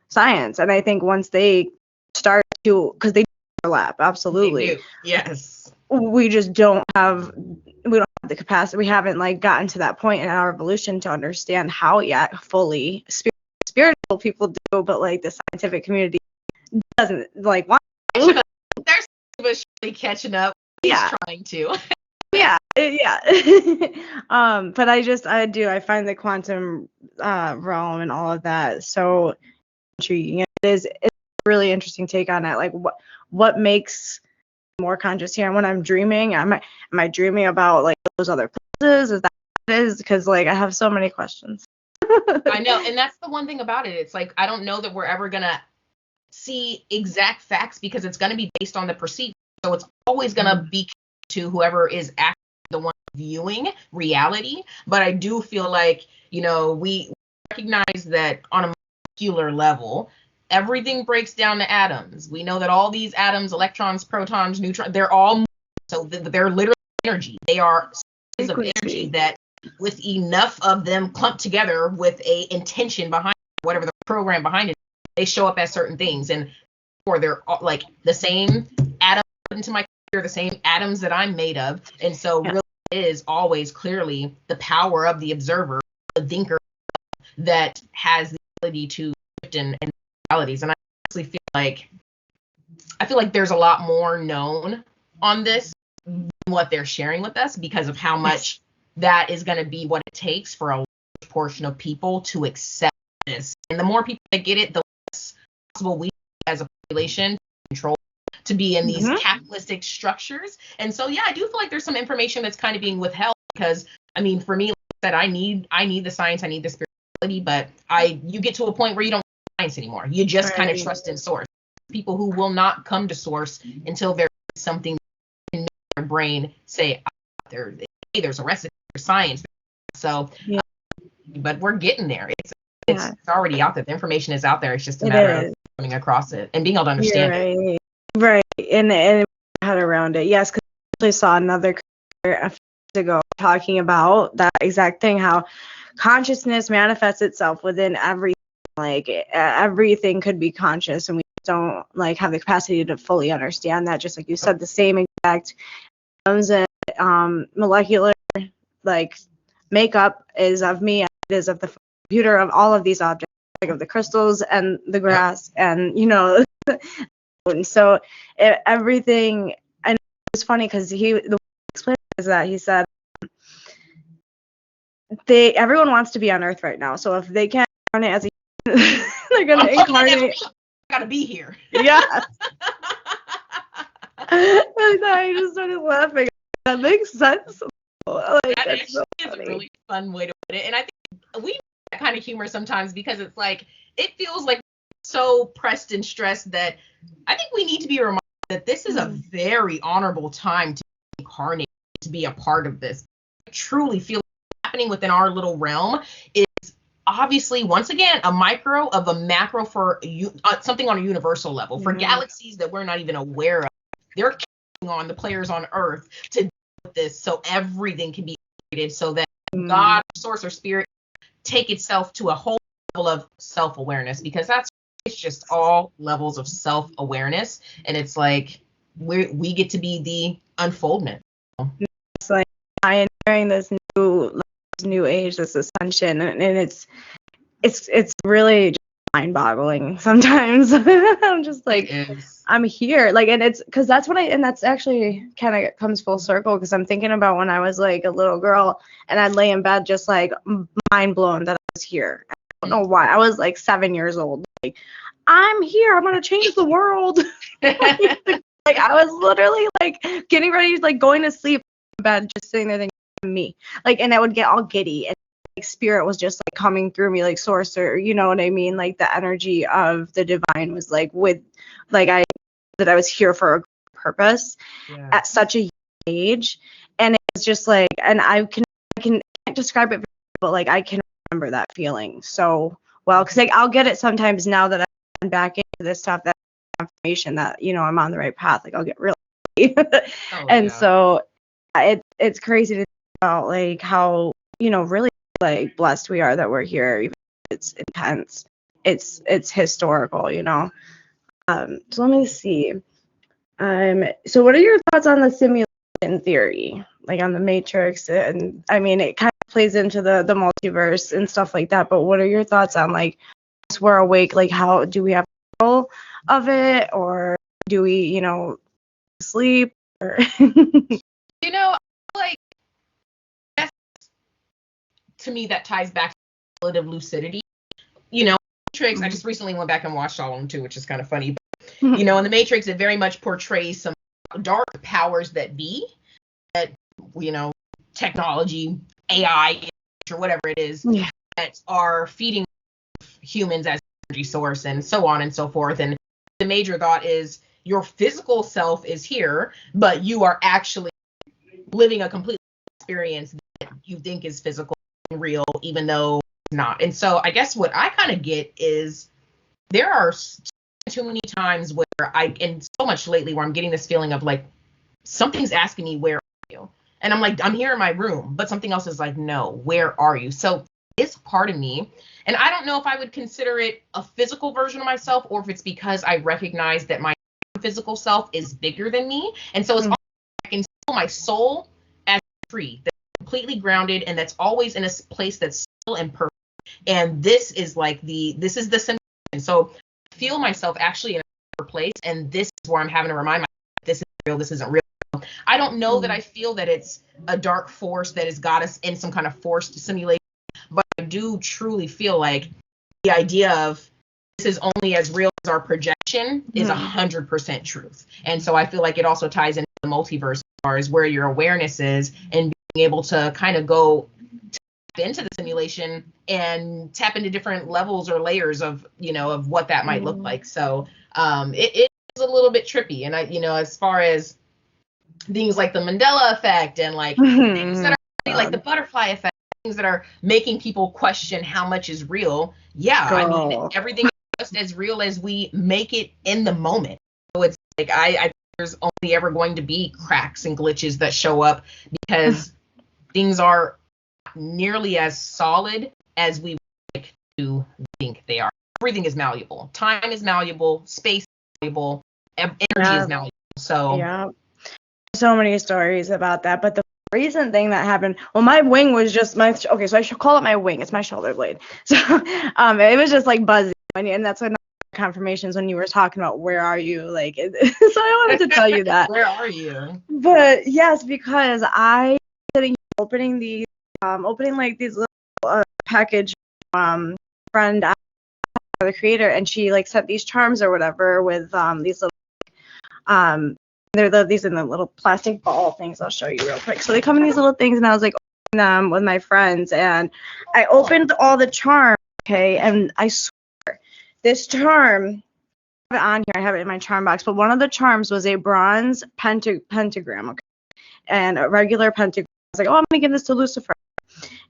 science. And I think once they start to, because they overlap, absolutely. They do. Yes. We don't have the capacity. We haven't gotten to that point in our evolution to understand how yet fully. Spiritual people do, but the scientific community doesn't want to. They're surely catching up. Yeah. Trying to. Yeah. But I find the quantum realm and all of that so intriguing. It's a really interesting take on it. What makes me more conscious here? And when I'm dreaming, am I dreaming about those other places? Is that what it is? Because I have so many questions. I know, and that's the one thing about it. It's I don't know that we're ever gonna see exact facts, because it's gonna be based on the perceived. So it's always gonna be to whoever is actually the one viewing reality. But I do feel like we recognize that on a molecular level, everything breaks down to atoms. We know that all these atoms, electrons, protons, neutrons, they're all, so they're literally energy. They are sources of energy that with enough of them clumped together with a intention behind it, whatever the program behind it, they show up as certain things. And or they're like the same atom into my computer, the same atoms that I'm made of. And so really is always clearly the power of the observer, the thinker, that has the ability to shift and realities. And I honestly feel like there's a lot more known on this than what they're sharing with us, because of how much that is going to be what it takes for a large portion of people to accept this. And the more people that get it, the less possible we as a population control to be in these capitalistic structures. And so, yeah, I do feel like there's some information that's kind of being withheld, because, I mean, for me, like I said, I need the science, I need the spirituality, but you get to a point where you don't need science anymore. You just kind of trust in source. People who will not come to source until there's something in their brain say, there's a recipe for science. So, but we're getting there. It's already out there. The information is out there. It's just a matter of coming across it and being able to understand it. Right. And head around it. Yes, because I actually saw another creator a few days ago talking about that exact thing, how consciousness manifests itself within everything. Like everything could be conscious, and we don't like have the capacity to fully understand that. Just like you said, the same exact atoms and molecular like makeup is of me, and it is of the computer, of all of these objects, like of the crystals and the grass, and and so everything. And it's funny because the way he explained it is that he said everyone wants to be on Earth right now, so if they can't incarnate as a human, they're gonna incarnate. I gotta be here. Yeah. And I just started laughing. That makes sense. Like, that that's so is a funny. really fun way to put it. And I think we need that kind of humor sometimes, because it's like, it feels like so pressed and stressed that I think we need to be reminded that this is a very honorable time to incarnate, to be a part of this. I truly feel like what's happening within our little realm is obviously, once again, a micro of a macro for something on a universal level. For galaxies that we're not even aware of, they're counting on the players on Earth to deal with this, so everything can be created, so that God, source, or spirit take itself to a whole level of self-awareness, because it's just all levels of self-awareness, and it's like we get to be the unfoldment. It's like pioneering this new age, this ascension, and it's really just mind-boggling sometimes. I'm just like, I'm here, like, and it's because that's actually kind of comes full circle, because I'm thinking about when I was like a little girl and I'd lay in bed just like mind blown that I was here. I don't know why. I was like 7 years old, like, I'm here, I'm gonna change the world. Like I was literally like getting ready, like going to sleep in bed, just sitting there thinking me, like, and I would get all giddy, and like spirit was just like coming through me, like source, or you know what I mean, like the energy of the divine was like with, like I was here for a purpose at such a young age. And it was just like, and I can't describe it, but like I can remember that feeling so well, because like I'll get it sometimes now that I'm back into this stuff, that confirmation that I'm on the right path, like I'll get really so it's crazy to think about like how really like blessed we are that we're here, even if it's intense, it's historical. So let me see. So what are your thoughts on the simulation theory, like on the Matrix? And I mean, it kind of plays into the multiverse and stuff like that, but what are your thoughts on, like, once we're awake, like how do we have control of it, or do we sleep, or like, to me that ties back to relative lucidity. Matrix, I just recently went back and watched all of them too, which is kind of funny. But, in the Matrix, it very much portrays some dark powers that be, that, technology, AI, or whatever it is, that are feeding humans as energy source, and so on and so forth. And the major thought is your physical self is here, but you are actually living a complete experience that you think is physical and real, even though it's not. And so I guess what I kind of get is there are too many times where and so much lately, where I'm getting this feeling of like something's asking me, where are you? And I'm like, I'm here in my room, but something else is like, no, where are you? So it's part of me. And I don't know if I would consider it a physical version of myself, or if it's because I recognize that my physical self is bigger than me. And so it's Mhm. I can feel my soul as free, that's completely grounded, and that's always in a place that's still and perfect. And this is the sensation. So I feel myself actually in a place, and this is where I'm having to remind myself, this is real, this isn't real. I don't know that I feel that it's a dark force that has got us in some kind of forced simulation, but I do truly feel like the idea of this is only as real as our projection is 100% truth. And so I feel like it also ties into the multiverse as far as where your awareness is, and being able to kind of go into the simulation and tap into different levels or layers of, of what that might look like. So it is a little bit trippy. And as far as things like the Mandela effect, and like things that are like the butterfly effect, things that are making people question how much is real. Yeah, I mean, everything is just as real as we make it in the moment. So it's like I think there's only ever going to be cracks and glitches that show up, because things are nearly as solid as we like to think they are. Everything is malleable. Time is malleable. Space is malleable. Energy is malleable. So so many stories about that. But the recent thing that happened, well, my wing was just okay, so I should call it my wing. It's my shoulder blade. So it was just like buzzing, and that's when confirmations when you were talking about where are you, like so I wanted to tell you that. Where are you? But yes, because I sitting opening like these little package friend, the creator, and she like sent these charms or whatever with these little these in the little plastic ball things. I'll show you real quick. So they come in these little things, and I was like opening them with my friends, and I opened all the charms, okay, and I swear this charm, I have it on here, I have it in my charm box, but one of the charms was a bronze pentagram, okay, and a regular pentagram. I was like, oh, I'm gonna give this to Lucifer,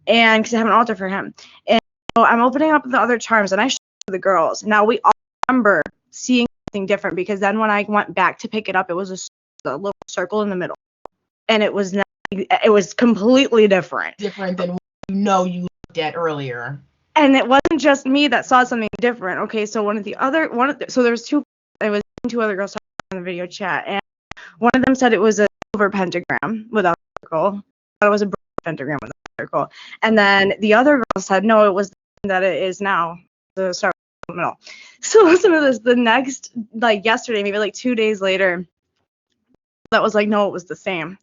and because I have an altar for him, and so I'm opening up the other charms, and I showed it to the girls. Now we all remember seeing something different, because then when I went back to pick it up, it was a little circle in the middle, and it was completely different than you looked at earlier. And it wasn't just me that saw something different. Okay, so so there was two other girls talking in the video chat, and one of them said it was a silver pentagram without a circle. Thought it was a bronze pentagram without a circle, and then the other girl said no, it was that it is now, the star in the middle. So listen to this. The next, like yesterday, maybe like 2 days later, that was like, no, it was the same.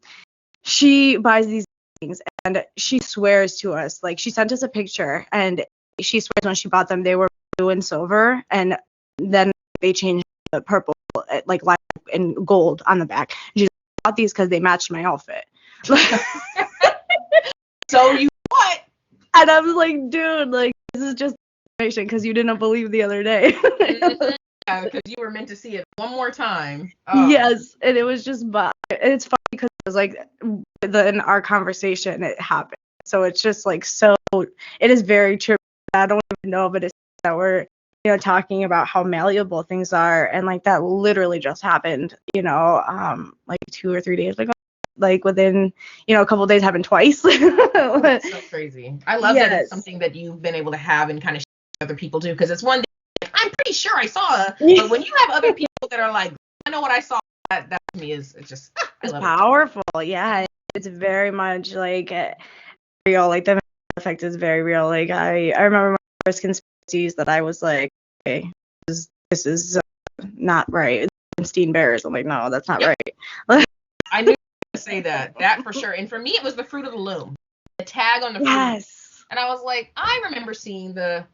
She buys these things, and she swears to us, like she sent us a picture, and she swears when she bought them they were blue and silver, and then they changed the purple, like light and gold on the back. She bought these because they matched my outfit. So you what? And I was like, dude, like this is just information because you didn't believe the other day. Yeah, because you were meant to see it one more time. Oh. Yes, and it was just, but it's funny because it was like in our conversation it happened. So it's just like, so it is very true. I don't even know, but it's that we're talking about how malleable things are, and like that literally just happened, like 2 or 3 days ago, like within a couple of days, happened twice. That's so crazy. I love that it's something that you've been able to have and kind of share with other people too, because it's one thing, I'm pretty sure I saw it, but when you have other people that are like, I know what I saw, that to me is just it's powerful. Yeah, it's very much like real. Like the effect is very real. Like I remember my first conspiracies that I was like, okay, this is not right. Stein Bears. I'm like, no, that's not right. I knew to say that for sure. And for me, it was the fruit of the loom, the tag on the fruit. Yes. And I was like, I remember seeing the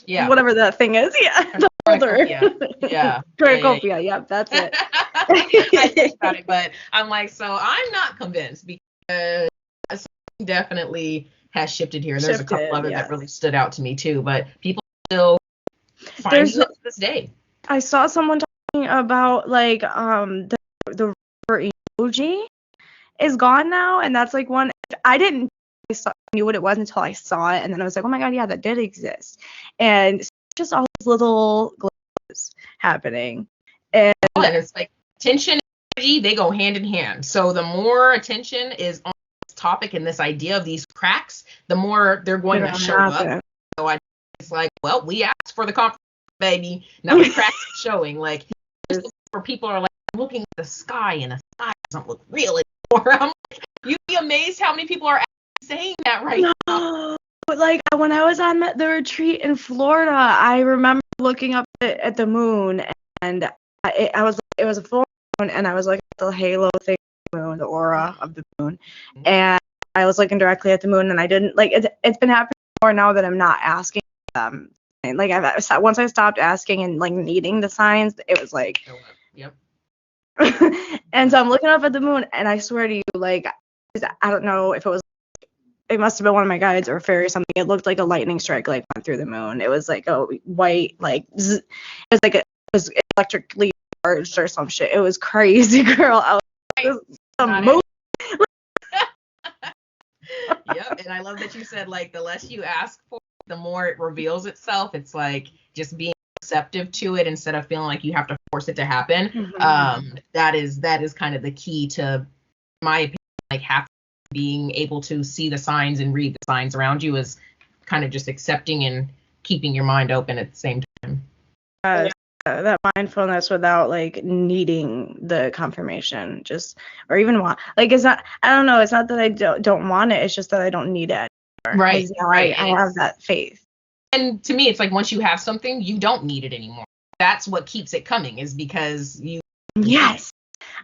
whatever that thing is. Yeah. The holder. Yeah. Cornucopia. Yeah, that's it. I think about it, but I'm like, so I'm not convinced, because something definitely has shifted here. And there's a couple other that really stood out to me too, but people still find it to this day. I saw someone talking about like the river emoji is gone now, and that's like one I knew what it was until I saw it, and then I was like, oh my god, yeah, that did exist. And it's just all these little glitches happening, and it's like tension energy, they go hand in hand. So the more attention is on this topic and this idea of these cracks, the more they're going to show up. So it's like, well, we asked for the conference, baby. Now the cracks are showing. Like, just where people are like looking at the sky and the sky doesn't look real anymore. I'm like, you'd be amazed how many people are saying that right now. Like when I was on the retreat in Florida, I remember looking up at the moon, and it was a full moon, and I was looking at the halo thing of the moon, the aura of the moon, and I was looking directly at the moon, and I didn't like it's been happening more now that I'm not asking them. Like once I stopped asking and like needing the signs, it was like, yep. And so I'm looking up at the moon, and I swear to you, like I don't know if it must have been one of my guides or a fairy or something. It looked like a lightning strike like went through the moon. It was like a white, like it was like it was electrically charged or some shit. It was crazy, girl. I was some moon. Yep, and I love that you said like the less you ask for, the more it reveals itself. It's like just being receptive to it instead of feeling like you have to force it to happen. Mm-hmm. That is kind of the key to, in my opinion, like being able to see the signs and read the signs around you is kind of just accepting and keeping your mind open at the same time. That mindfulness without like needing the confirmation, just or even want, like, it's not, I don't know, it's not that I don't want it, it's just that I don't need it anymore. Right. Right. I have that faith. And to me, it's like once you have something, you don't need it anymore. That's what keeps it coming, is because you. Yes.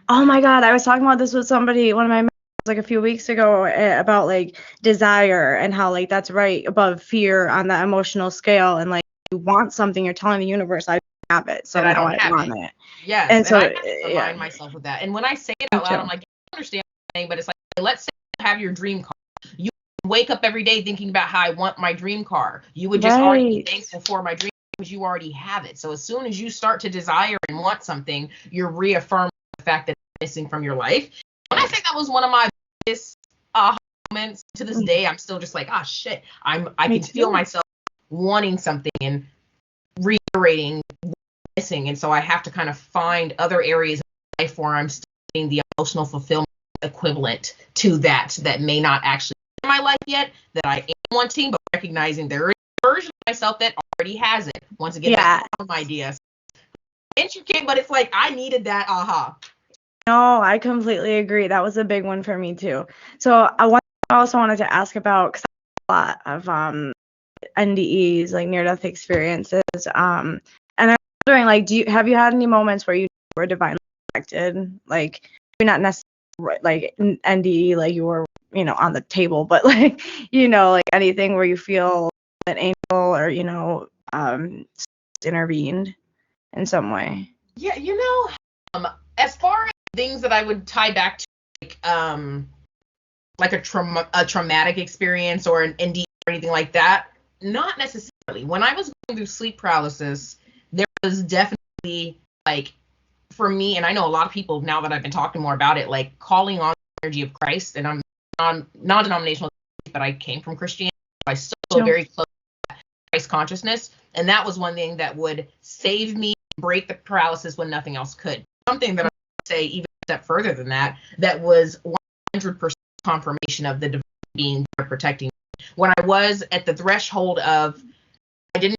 Oh my God, I was talking about this with somebody, one of my like a few weeks ago, about like desire and how like that's right above fear on the emotional scale, and like you want something, you're telling the universe I don't have it, so now I want it. Yes, and so I have to remind myself of that. And when I say it out loud, I'm like, I understand what I'm saying, but it's like, let's say you have your dream car. You wake up every day thinking about how I want my dream car. You would just already be thankful for my dream because you already have it. So as soon as you start to desire and want something, you're reaffirming the fact that it's missing from your life. When I say that was one of my biggest moments, to this day, I'm still just like, ah, shit. I can feel myself wanting something and reiterating missing, and so I have to kind of find other areas of life where I'm still getting the emotional fulfillment equivalent to that may not actually be in my life yet, that I am wanting, but recognizing there is a version of myself that already has it. Once again, that's my idea. Intricate, but it's like I needed that aha. No, I completely agree. That was a big one for me too. So I also wanted to ask about, because I have a lot of NDEs, like near-death experiences, and I'm wondering, like, have you had any moments where you were divinely protected? Like, you're not necessarily like NDE, like you were, on the table, but like, like anything where you feel an angel or, intervened in some way. Yeah, as far as things that I would tie back to, like a traumatic experience or an NDE or anything like that, not necessarily. When I was going through sleep paralysis, there was definitely, like, for me, and I know a lot of people now that I've been talking more about it, like calling on the energy of Christ, and I'm non-denominational, but I came from Christianity, so I still feel very close to Christ consciousness, and that was one thing that would save me, break the paralysis when nothing else could. Something that I would say even a step further than that was 100% confirmation of the divine being there protecting me. When I was at the threshold of, I didn't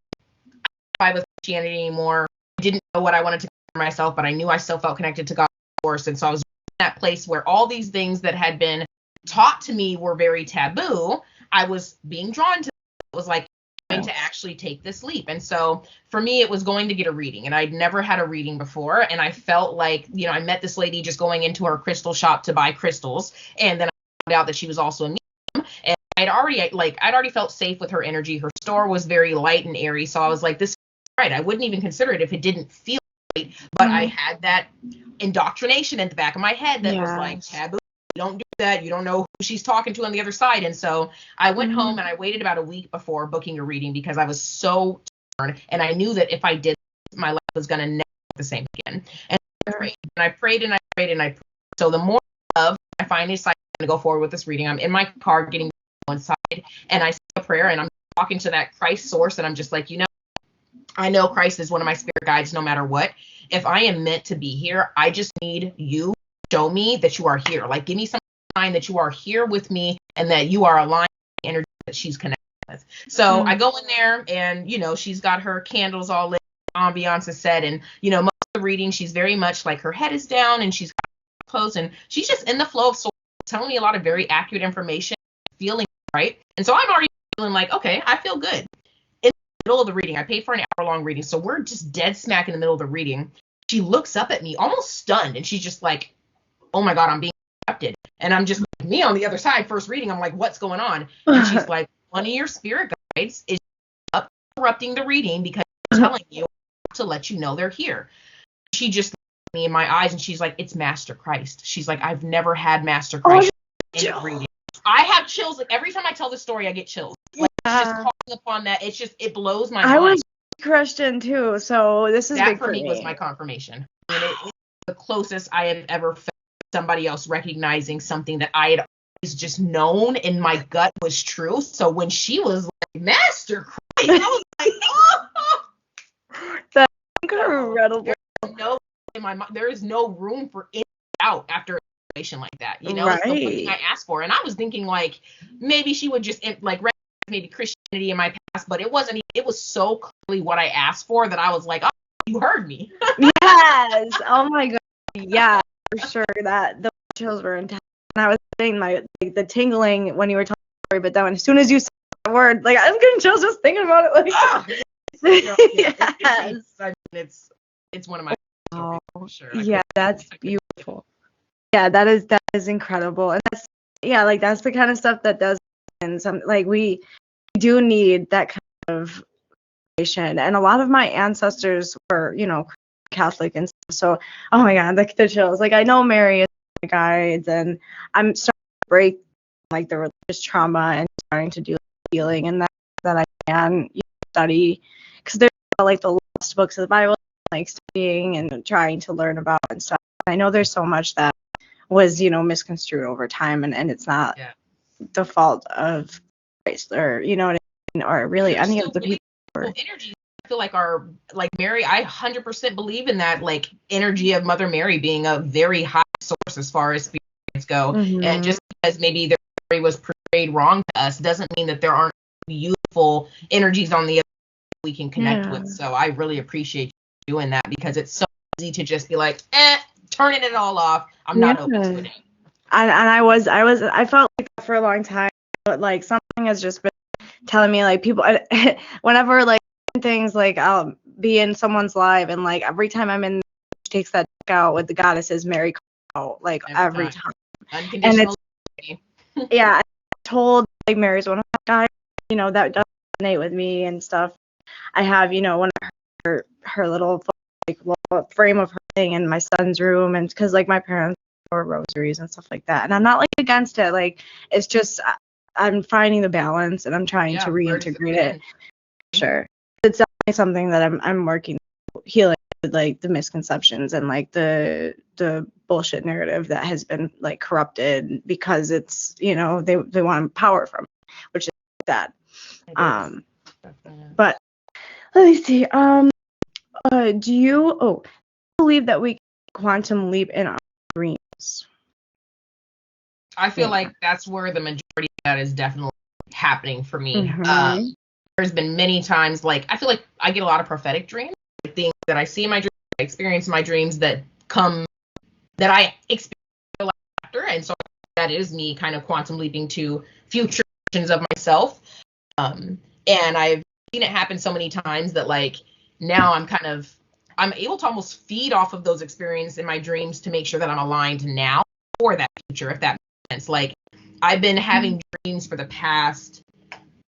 identify with Christianity anymore, I didn't know what I wanted to do for myself, but I knew I still felt connected to God, of course, and so I was in that place where all these things that had been taught to me were very taboo. I was being drawn to them. It was like going to actually take this leap. And so for me, it was going to get a reading, and I'd never had a reading before. And I felt like, I met this lady just going into her crystal shop to buy crystals. And then I found out that she was also a medium, and I'd already felt safe with her energy. Her store was very light and airy. So I was like, this is right. I wouldn't even consider it if it didn't feel right. But I had that indoctrination in the back of my head that was like, taboo. You don't do that. You don't know who she's talking to on the other side. And so I went home and I waited about a week before booking a reading because I was so torn. And I knew that if I did, my life was going to never be the same again. And I prayed and I prayed and I prayed. So the more of, I finally decided to go forward with this reading. I'm in my car getting one side, and I say a prayer, and I'm talking to that Christ source, and I'm just like, I know Christ is one of my spirit guides no matter what. If I am meant to be here, I just need you show me that you are here. Like, give me some sign that you are here with me and that you are aligned with the energy that she's connected with. So I go in there and, you know, she's got her candles all lit, ambiance is set, and, you know, most of the reading, she's very much like her head is down and she's got her clothes and she's just in the flow of soul, telling me a lot of very accurate information, feeling right. And so I'm already feeling like, okay, I feel good. In the middle of the reading, I paid for an hour-long reading, so we're just dead smack in the middle of the reading. She looks up at me, almost stunned, and she's just like, oh my God, I'm being interrupted. And I'm just me on the other side, first reading, I'm like, what's going on? And she's like, one of your spirit guides is interrupting the reading because they're telling you to let you know they're here. She just looked at me in my eyes and she's like, it's Master Christ. She's like, I've never had Master Christ in a reading. I have chills. Like, every time I tell this story, I get chills. Like, it's just calling upon that. It's just, it blows my mind. I was Christian too, so this is that big for me. Was my confirmation. I mean, it's the closest I have ever felt somebody else recognizing something that I had always just known in my gut was true. So when she was like, Master Christ, I was like, oh, that's incredible. There is no room for in out after a situation like that. You know, right. It's the one thing I asked for, and I was thinking like maybe she would just like recognize maybe Christianity in my past, but it wasn't. It was so clearly what I asked for that I was like, oh, you heard me. Yes. Oh my God. Yeah, for sure. That the chills were intense. And I was saying the tingling when you were telling the story, but then as soon as you said the word, like I'm getting chills just thinking about it. Like, yes. It's one of my oh, for sure. Yeah, that's beautiful. Yeah, that is incredible. And that's the kind of stuff that does, and some like we do need that kind of information. And a lot of my ancestors were, you know, Catholic and stuff. So, oh my God, the chills. Like, I know Mary is my guides, and I'm starting to break like the religious trauma and starting to do healing and that I can study, because there's like the lost books of the Bible, like studying and trying to learn about and stuff. I know there's so much that was, you know, misconstrued over time, and it's not the fault of Christ, or, you know what I mean, or really any of the people. Energy, I feel like are like Mary. I 100% believe in that, like energy of Mother Mary being a very high source as far as spirits go. And just because maybe their story was portrayed wrong to us doesn't mean that there aren't beautiful energies on the other we can connect with. So I really appreciate you doing that, because it's so easy to just be like, turning it all off. I'm not open to it. And I felt like that for a long time, but like something has just been telling me, like, people, whenever like things, like I'll be in someone's live and like every time I'm in, she takes that out with the goddesses, Mary out, like every time. Unconditional. And it's I told like Mary's one of my guys, you know, that does resonate with me and stuff. I have, you know, one of her little like frame of her thing in my son's room, and because like my parents wore rosaries and stuff like that, and I'm not like against it, like it's just I'm finding the balance and I'm trying to reintegrate it. Sure, it's definitely something that I'm working healing with, like the misconceptions and like the bullshit narrative that has been like corrupted because it's, you know, they want power from it, which is bad. But let me see. Do you believe that we quantum leap in our dreams? I feel like that's where the majority of that is definitely happening for me. There's been many times, like, I feel like I get a lot of prophetic dreams, like things that I see in my dreams, I experience in my dreams that I experience after, and so that is me kind of quantum leaping to future versions of myself. And I've seen it happen so many times that, like, now I'm able to almost feed off of those experiences in my dreams to make sure that I'm aligned now for that future, if that makes sense. Like, I've been having dreams for the past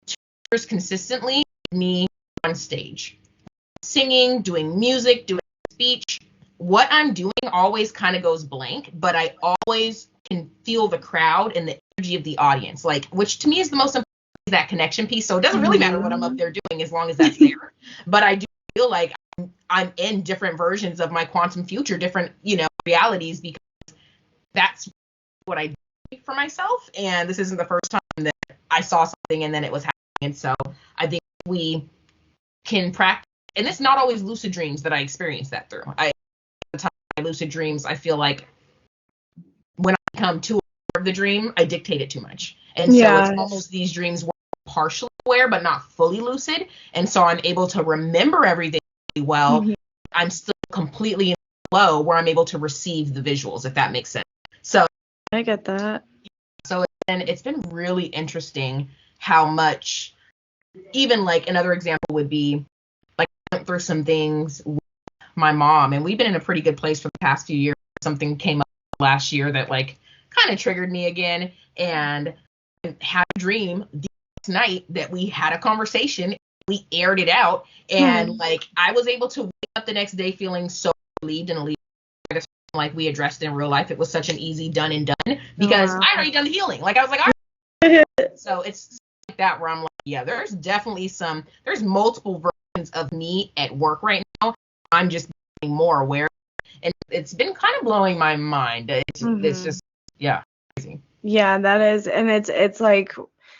2 years consistently, me on stage, singing, doing music, doing speech. What I'm doing always kind of goes blank, but I always can feel the crowd and the energy of the audience, like, which to me is the most important, is that connection piece. So it doesn't really matter what I'm up there doing as long as that's there. But I do feel like I'm in different versions of my quantum future, different, you know, realities, because that's what I do for myself. And this isn't the first time that I saw something and then it was happening. And so I think we can practice, and it's not always lucid dreams that I experience that through. The time I lucid dreams, I feel like when I become too aware of the dream, I dictate it too much. And so it's almost these dreams were partially aware, but not fully lucid. And so I'm able to remember everything really well. Mm-hmm. I'm still completely in flow where I'm able to receive the visuals, if that makes sense. So I get that. So it's been really interesting how much, even like another example would be, like I went through some things with my mom, and we've been in a pretty good place for the past few years. Something came up last year that like kind of triggered me again, and I had a dream this night that we had a conversation, we aired it out, and like I was able to wake up the next day feeling so relieved and alleviated. Like we addressed in real life. It was such an easy done and done because I already done the healing. Like I was like, all right. So it's like that where I'm like, yeah, there's definitely there's multiple versions of me at work right now. I'm just being more aware, and it's been kind of blowing my mind. It's just, yeah, crazy. Yeah, that is, and it's like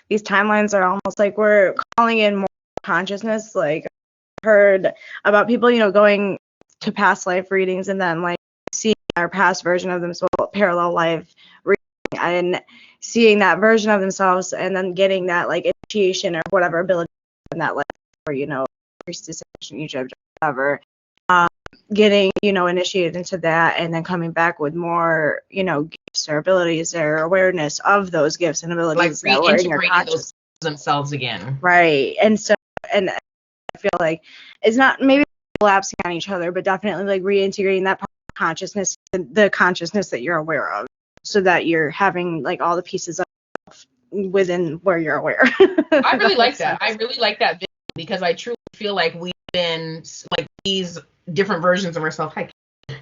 these timelines are almost like we're calling in more consciousness. Like I've heard about people, going to past life readings and then like seeing our past version of themselves, parallel life reading, and seeing that version of themselves, and then getting that like initiation or whatever ability in that life, or priestess, Egypt, whatever, getting initiated into that, and then coming back with more gifts or abilities or awareness of those gifts and abilities, like reintegrating those themselves again, right? And so, and I feel like it's not maybe collapsing on each other, but definitely like reintegrating that part of consciousness, the consciousness that you're aware of, so that you're having like all the pieces of within where you're aware. I really like that. I really like that because I truly feel like we've been like these different versions of ourselves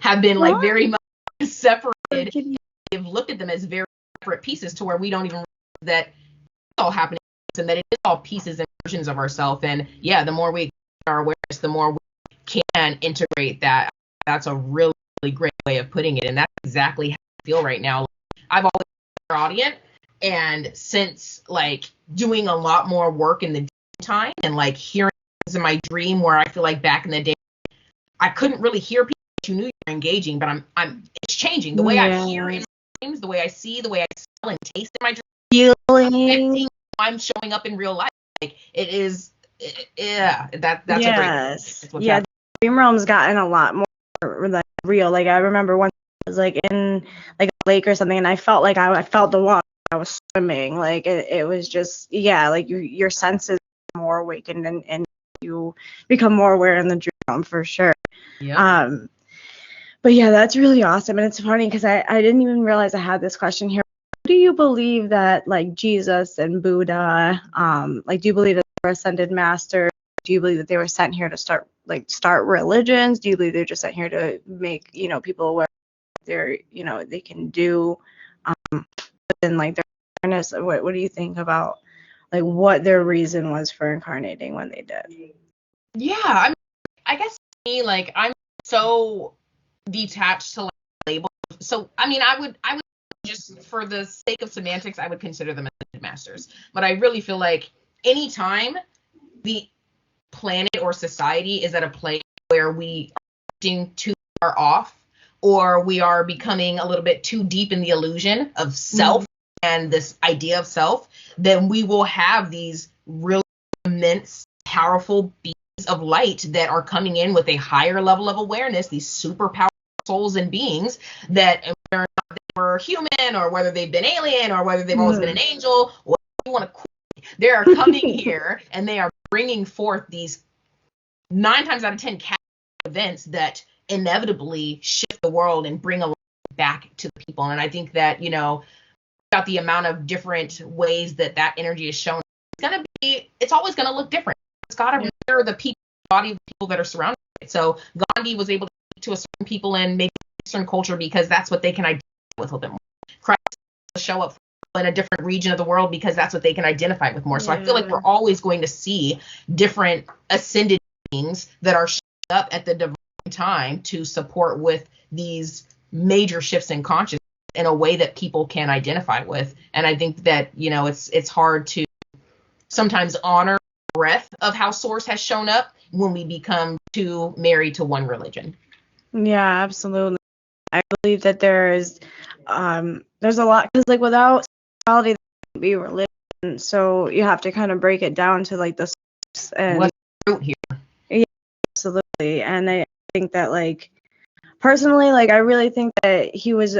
have been like very much separated. We've looked at them as very separate pieces to where we don't even realize that it's all happening and that it is all pieces and versions of ourselves. And yeah, the more we our awareness, the more we can integrate that. That's a really, really great way of putting it, and that's exactly how I feel right now. I've always been clairaudient, and since like doing a lot more work in the daytime and like hearing things in my dream, where I feel like back in the day I couldn't really hear people you knew you were engaging, but it's changing the way I hear in my dreams, the way I see, the way I smell and taste in my dreams, affecting how I'm showing up in real life. Like it is. That's yes. A great thing. The dream realm's gotten a lot more like real. Like I remember once I was like in like a lake or something, and I felt like I felt the water. I was swimming. Like it was just like your senses are more awakened, and you become more aware in the dream realm for sure. Yeah. But yeah, that's really awesome, and it's funny because I didn't even realize I had this question here. Do you believe that like Jesus and Buddha, like do you believe that they were ascended masters? Do you believe that they were sent here to start religions? Do you believe they're just sent here to make people aware they're they can do within like their awareness? What do you think about like what their reason was for incarnating when they did? Yeah, I mean, I guess for me, like I'm so detached to like labels. So I mean, I would just for the sake of semantics, I would consider them as masters. But I really feel like anytime the planet or society is at a place where we are drifting too far off, or we are becoming a little bit too deep in the illusion of self and this idea of self, then we will have these really immense, powerful beings of light that are coming in with a higher level of awareness, these super powerful souls and beings that whether or not they were human or whether they've been alien or whether they've always been an angel, whatever you want to call it, they are coming here and they are bringing forth these 9 times out of 10 events that inevitably shift the world and bring a lot back to the people. And I think that, about the amount of different ways that energy is shown, it's always going to look different. It's got to mirror the people, body of the people that are surrounded by it. So Gandhi was able to speak to a certain people in maybe a certain culture because that's what they can identify with a little bit more. Christ will show up in a different region of the world because that's what they can identify with more. So I feel like we're always going to see different ascended beings that are showing up at the divine time to support with these major shifts in consciousness in a way that people can identify with. And I think that, it's hard to sometimes honor the breadth of how Source has shown up when we become too married to one religion. Yeah, absolutely. I believe that there is there's a lot, because like without spirituality, there wouldn't be religion. So you have to kind of break it down to like the source. And what's the root here? yeah, absolutely. And I think that like personally, like I really think that he was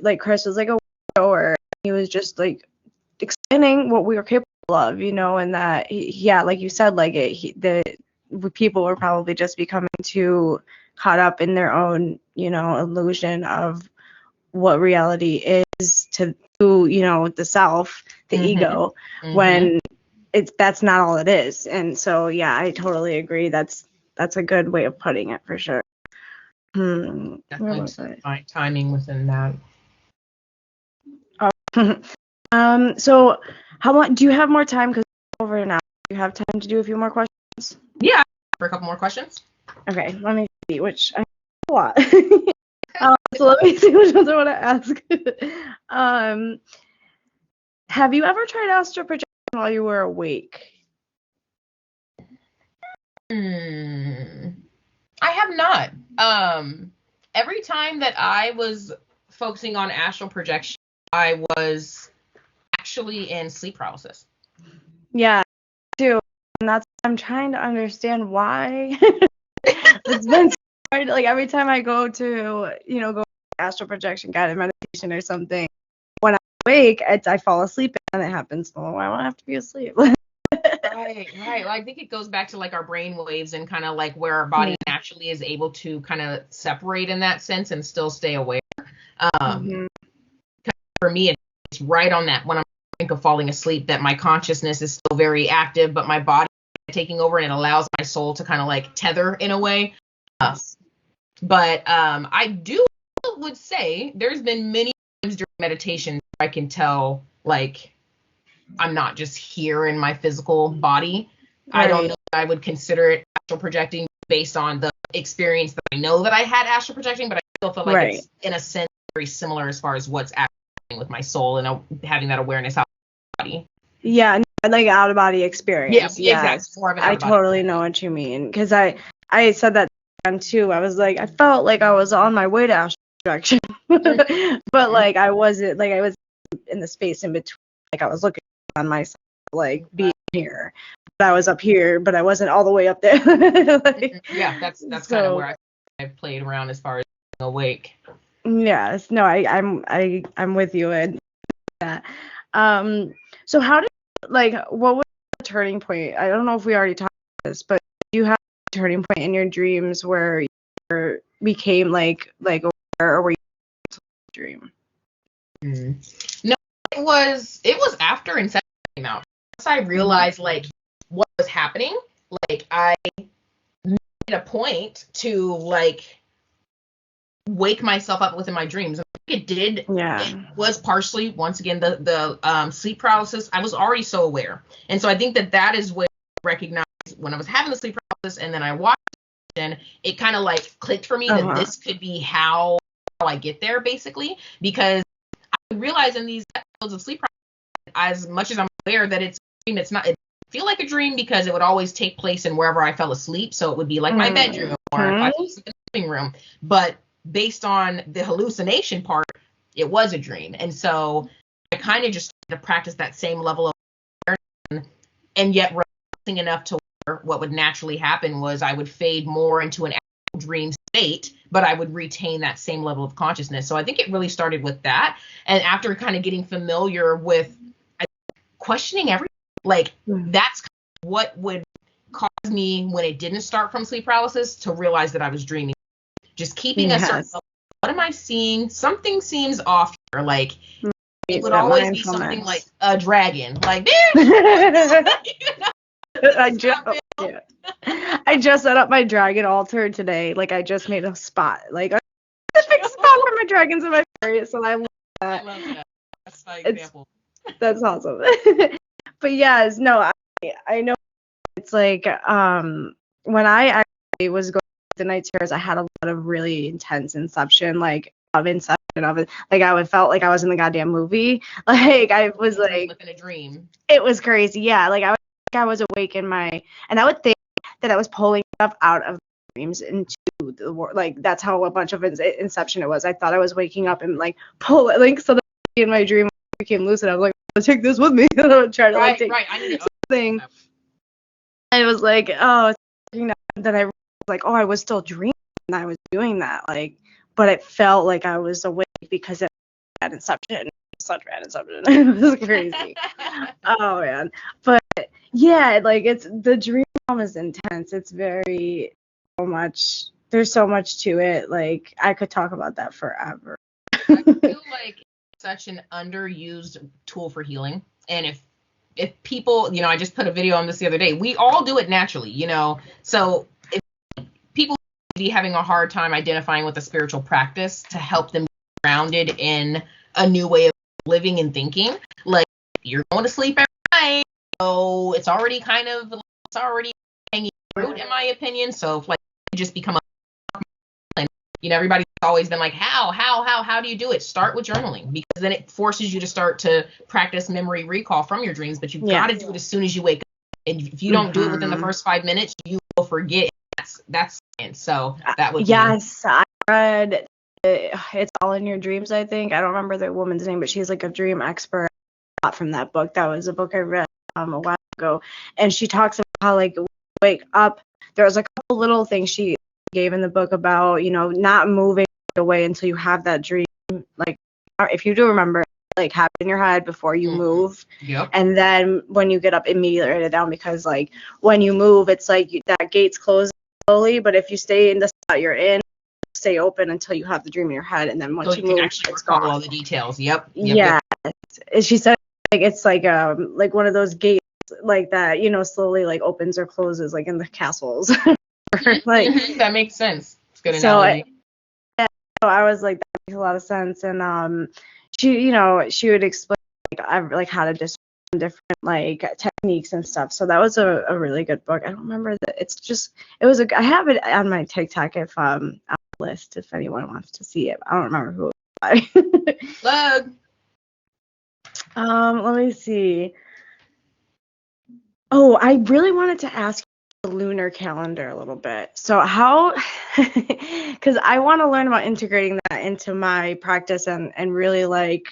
like Chris was like a widower. He was just like explaining what we were capable of, you know, and that yeah, like you said, like the people were probably just becoming too caught up in their own, you know, illusion of what reality is to you know, the self, the ego, when that's not all it is. And so yeah, I totally agree. That's a good way of putting it for sure. Where was Definitely I? timing within that. So how much do you have more time? Because over now, do you have time to do a few more questions? Yeah, for a couple more questions. Okay, let me see which I have a lot. So let me see which ones I want to ask. Have you ever tried astral projection while you were awake? I have not. Every time that I was focusing on astral projection, I was actually in sleep paralysis. Yeah, too. And that's I'm trying to understand why. It's been so hard. Like every time I go to, you know, go astral projection guided meditation or something, when I'm awake, I fall asleep and it happens. Well, why don't I have to be asleep? Right. Well, I think it goes back to like our brain waves and kind of like where our body naturally is able to kind of separate in that sense and still stay aware. For me, it's right on that when I'm think of falling asleep that my consciousness is still very active, but my body is taking over and it allows my soul to kind of like tether in a way. But I would say there's been many times during meditation I can tell like I'm not just here in my physical body. Right. I don't know if I would consider it astral projecting based on the experience that I know that I had astral projecting, but I still feel like it's in a sense very similar as far as what's happening with my soul and having that awareness out of my body. Yeah, like out of body experience. Yeah, exactly. More of an I totally know what you mean, because I said that too. I was like, I felt like I was on my way to astral projection, but like I wasn't. Like I was in the space in between. Like I was looking on myself, like being here, but I was up here, but I wasn't all the way up there. Yeah, that's kind of where I've played around as far as being awake. Yes, no, I'm with you in that. So how did what was the turning point? I don't know if we already talked about this, but do you have a turning point in your dreams where you became like aware, or were you a dream? No, it was after Inception came out. Once I realized like what was happening, like I made a point to like wake myself up within my dreams. It did. Yeah. It was partially, once again, the sleep paralysis. I was already so aware. And so I think that is where I recognized when I was having the sleep paralysis and then I watched it, and it kind of like clicked for me that this could be how I get there, basically. Because I realized in these episodes of sleep paralysis, as much as I'm aware that it's a dream, it feel like a dream because it would always take place in wherever I fell asleep. So it would be like my bedroom or if I was in the living room. But based on the hallucination part, it was a dream. And so I kind of just started to practice that same level of awareness, and yet relaxing enough to where what would naturally happen was I would fade more into an actual dream state, but I would retain that same level of consciousness. So I think it really started with that. And after kind of getting familiar with questioning everything, like that's what would cause me when it didn't start from sleep paralysis to realize that I was dreaming. Just keeping a certain level. What am I seeing? Something seems off here. Like it would always be something like a dragon. Like there. I just set up my dragon altar today. Like I just made a spot. Like a big spot for my dragons in my fairies, and I love that. I love that. That's my example. That's awesome. But yes, no, I know it's like when I actually was going the night terrors, I had a lot of really intense inception, like of it. Like I would felt like I was in the goddamn movie. Like I was like in a dream. It was crazy. Yeah, like I was awake in my, and I would think that I was pulling stuff out of dreams into the world. Like that's how a bunch of inception it was. I thought I was waking up and like pull it, like so that in my dream I became lucid. I was like, I'll take this with me. And I would try to like take I need thing. And it was like, oh, then I was like, oh, I was still dreaming and I was doing that, like, but it felt like I was awake because it had inception. Such bad inception. It was crazy. Oh man. But yeah, like it's the dream realm is intense. It's very there's so much to it. Like I could talk about that forever. I feel like it's such an underused tool for healing. And if people, I just put a video on this the other day, we all do it naturally, So if people be having a hard time identifying with a spiritual practice to help them get grounded in a new way of living and thinking, like you're going to sleep every night, so it's already hanging fruit in my opinion. So if like you just become everybody's always been like, how do you do it? Start with journaling, because then it forces you to start to practice memory recall from your dreams, but you've got to do it as soon as you wake up. And if you don't do it within the first 5 minutes, you will forget. That's science. So that would yes, I read It's All in Your Dreams, I think. I don't remember the woman's name, but she's like a dream expert. From that book. That was a book I read a while ago, and she talks about how like wake up. There was a couple little things she gave in the book about not moving away until you have that dream. Like if you do remember, like have it in your head before you move. Yep. And then when you get up, immediately write it down, because like when you move, it's like that gate's closing slowly. But if you stay in the spot you're in, stay open until you have the dream in your head, and then once you move, actually recall all the details. Yep. Yeah. She said like it's like one of those gates like that, slowly like opens or closes like in the castles. Like that makes sense. It's good analogy. So I was like, that makes a lot of sense. And she would explain like how to discern different like techniques and stuff. So that was a really good book. I don't remember that. I have it on my TikTok on the list if anyone wants to see it. I don't remember who it was. Plug. Let me see. Oh, I really wanted to ask the lunar calendar a little bit. So how, because I want to learn about integrating that into my practice and really like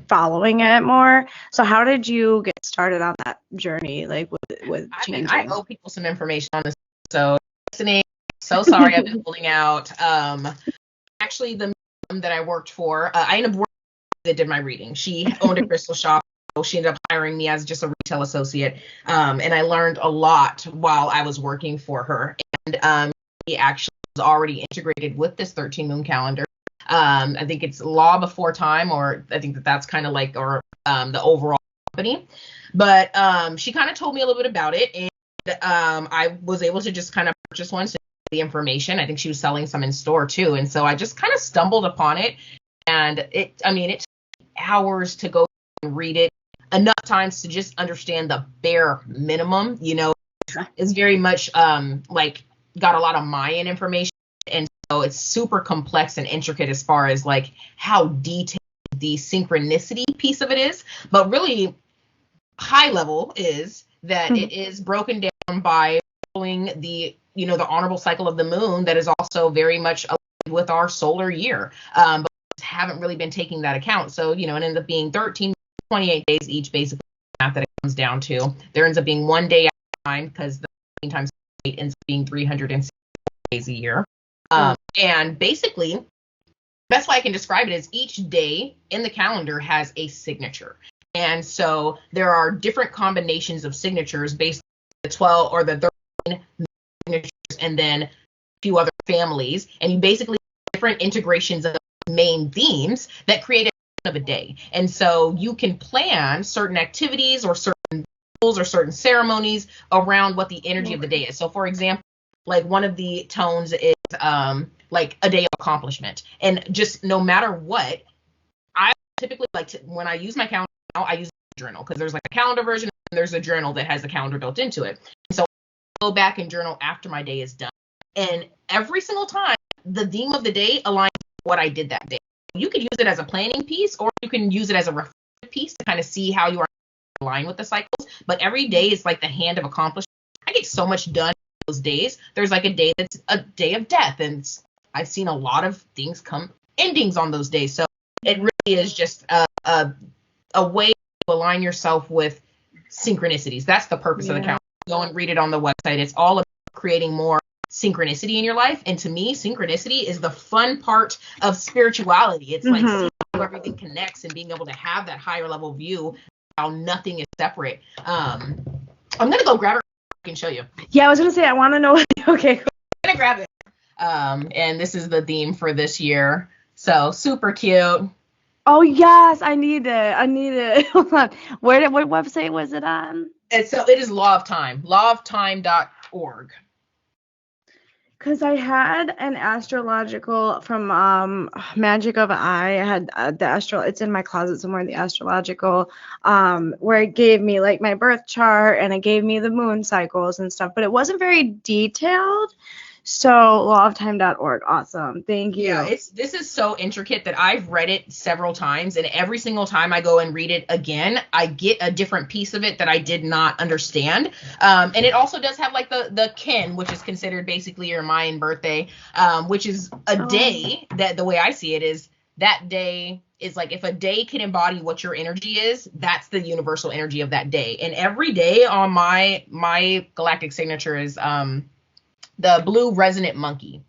following it more. So how did you get started on that journey, like with changing? I owe people some information on this. So listening, so sorry I've been holding out. Actually, the museum that I worked for, I ended up working that did my reading. She owned a crystal shop. So she ended up hiring me as just a retail associate. And I learned a lot while I was working for her. And she actually was already integrated with this 13 moon calendar. I think it's Law Before Time, or I think that's kind of like, or the overall company. But she kind of told me a little bit about it. And I was able to just kind of purchase one. So the information, I think she was selling some in store too. And so I just kind of stumbled upon it. And it took hours to go and read it, enough times to just understand the bare minimum, is very much like got a lot of Mayan information. And so it's super complex and intricate as far as like how detailed the synchronicity piece of it is. But really high level is that it is broken down by following the honorable cycle of the moon that is also very much aligned with our solar year. But haven't really been taking that account. So, it ends up being 13, 28 days each, basically, math that it comes down to. There ends up being 1 day at a time, because the 13 times 8 ends up being 360 days a year. And basically, best way I can describe it is each day in the calendar has a signature. And so there are different combinations of signatures based on the 12 or the 13 signatures, and then a few other families. And you basically have different integrations of main themes that create of a day. And so you can plan certain activities or certain rules or certain ceremonies around what the energy of the day is. So for example, like one of the tones is like a day of accomplishment. And just no matter what, I typically like to, when I use my calendar now, I use a journal, because there's like a calendar version and there's a journal that has the calendar built into it. So I go back and journal after my day is done. And every single time the theme of the day aligns with what I did that day. You could use it as a planning piece, or you can use it as a reflective piece to kind of see how you are aligned with the cycles. But every day is like the hand of accomplishment. I get so much done those days. There's like a day that's a day of death, and I've seen a lot of things come endings on those days. So it really is just a a way to align yourself with synchronicities. That's the purpose of the calendar. Go and read it on the website. It's all about creating more synchronicity in your life. And to me, synchronicity is the fun part of spirituality. It's like seeing how everything connects and being able to have that higher level view, how nothing is separate. I'm going to go grab it and show you. Yeah, I was going to say, I want to know. Okay, cool. I'm going to grab it. And this is the theme for this year. So super cute. Oh, yes, I need it. Hold on. What website was it on? So it is Law of Time, lawoftime.org. Because I had an astrological from Magic of Eye. I had it's in my closet somewhere, the astrological, where it gave me like my birth chart and it gave me the moon cycles and stuff, but it wasn't very detailed. So lawoftime.org. Awesome. Thank you. Yeah, this is so intricate that I've read it several times, and every single time I go and read it again, I get a different piece of it that I did not understand. And it also does have like the kin, which is considered basically your Mayan birthday, which is a day that the way I see it is that day is like if a day can embody what your energy is, that's the universal energy of that day. And every day on my galactic signature is the blue resonant monkey.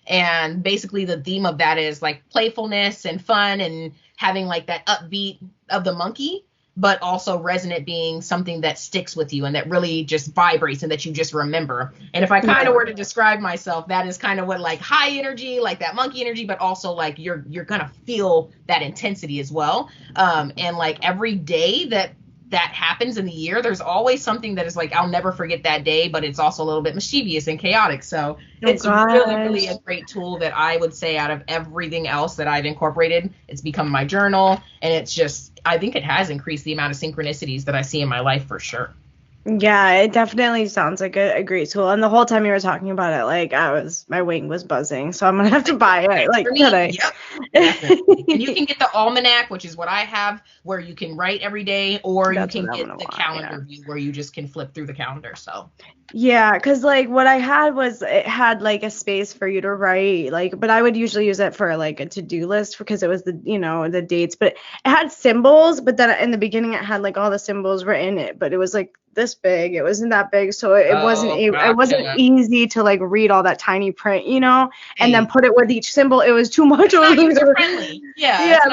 And basically the theme of that is like playfulness and fun and having like that upbeat of the monkey, but also resonant being something that sticks with you and that really just vibrates and that you just remember. And if I kind of were to describe myself, that is kind of what like high energy, like that monkey energy, but also like you're gonna feel that intensity as well. And like every day that happens in the year, there's always something that is like, I'll never forget that day, but it's also a little bit mischievous and chaotic. So it's really a great tool that I would say out of everything else that I've incorporated, it's become my journal. And it's just, I think it has increased the amount of synchronicities that I see in my life for sure. Yeah, it definitely sounds like a great tool. And the whole time you were talking about it, like my wing was buzzing. So I'm gonna have to buy it. Like today. Yep. And you can get the almanac, which is what I have, where you can write every day, or you can get the calendar view where you just can flip through the calendar. So yeah, because like what I had was it had like a space for you to write, like, but I would usually use it for like a to-do list because it was the dates, but it had symbols, but then in the beginning it had like all the symbols were in it, but it was like this big, it wasn't that big, so it wasn't easy to like read all that tiny print, and then put it with each symbol. It was too much. User-friendly. Yeah,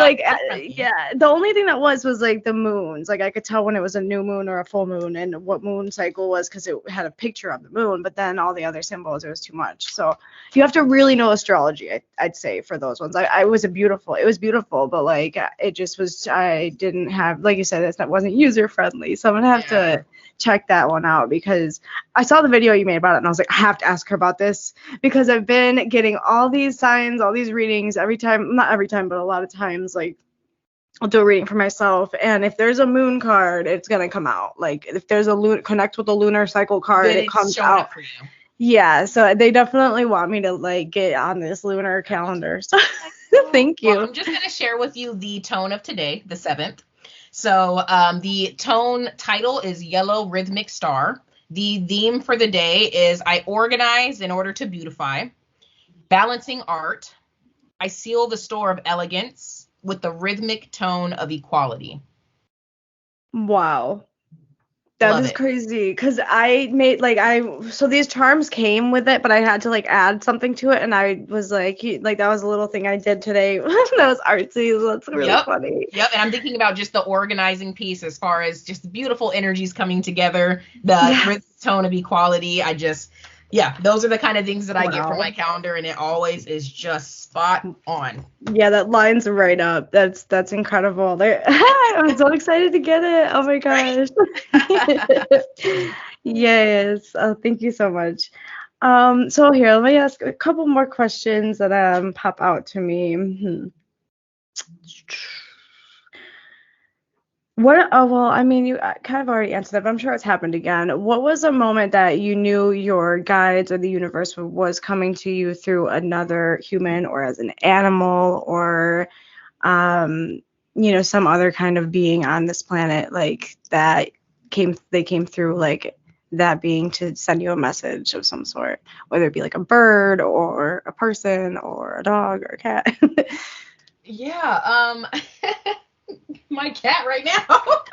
the only thing that was like the moons, like I could tell when it was a new moon or a full moon and what moon cycle was because it had a picture of the moon, but then all the other symbols, it was too much. So you have to really know astrology, I'd say, for those ones. It was beautiful, but like it just was, I didn't have, like you said, that wasn't user friendly, so I'm gonna have to check that one out because I saw the video you made about it and I was like, I have to ask her about this because I've been getting all these signs, all these readings not every time, but a lot of times, like I'll do a reading for myself, and if there's a moon card, it's gonna come out. Like if there's a connect with the lunar cycle card, it comes out for you. Yeah, so they definitely want me to like get on this lunar calendar. So thank you. Well, I'm just gonna share with you the tone of today, the 7th. So the tone title is Yellow Rhythmic Star. The theme for the day is I organize in order to beautify. Balancing art. I seal the store of elegance with the rhythmic tone of equality. Wow. That is crazy because I made so these charms came with it, but I had to like add something to it, and I was like that was a little thing I did today that was artsy. So that's really funny. Yep, and I'm thinking about just the organizing piece as far as just beautiful energies coming together, the rhythmic tone of equality. Those are the kind of things that I get from my calendar, and it always is just spot on. Yeah, that lines right up. That's incredible. I'm so excited to get it. Oh my gosh. Right? Yes. Oh, thank you so much. So here, let me ask a couple more questions that pop out to me. You kind of already answered that, but I'm sure it's happened again. What was a moment that you knew your guides or the universe was coming to you through another human or as an animal or, some other kind of being on this planet, like they came through like that being to send you a message of some sort, whether it be like a bird or a person or a dog or a cat? Yeah. my cat right now.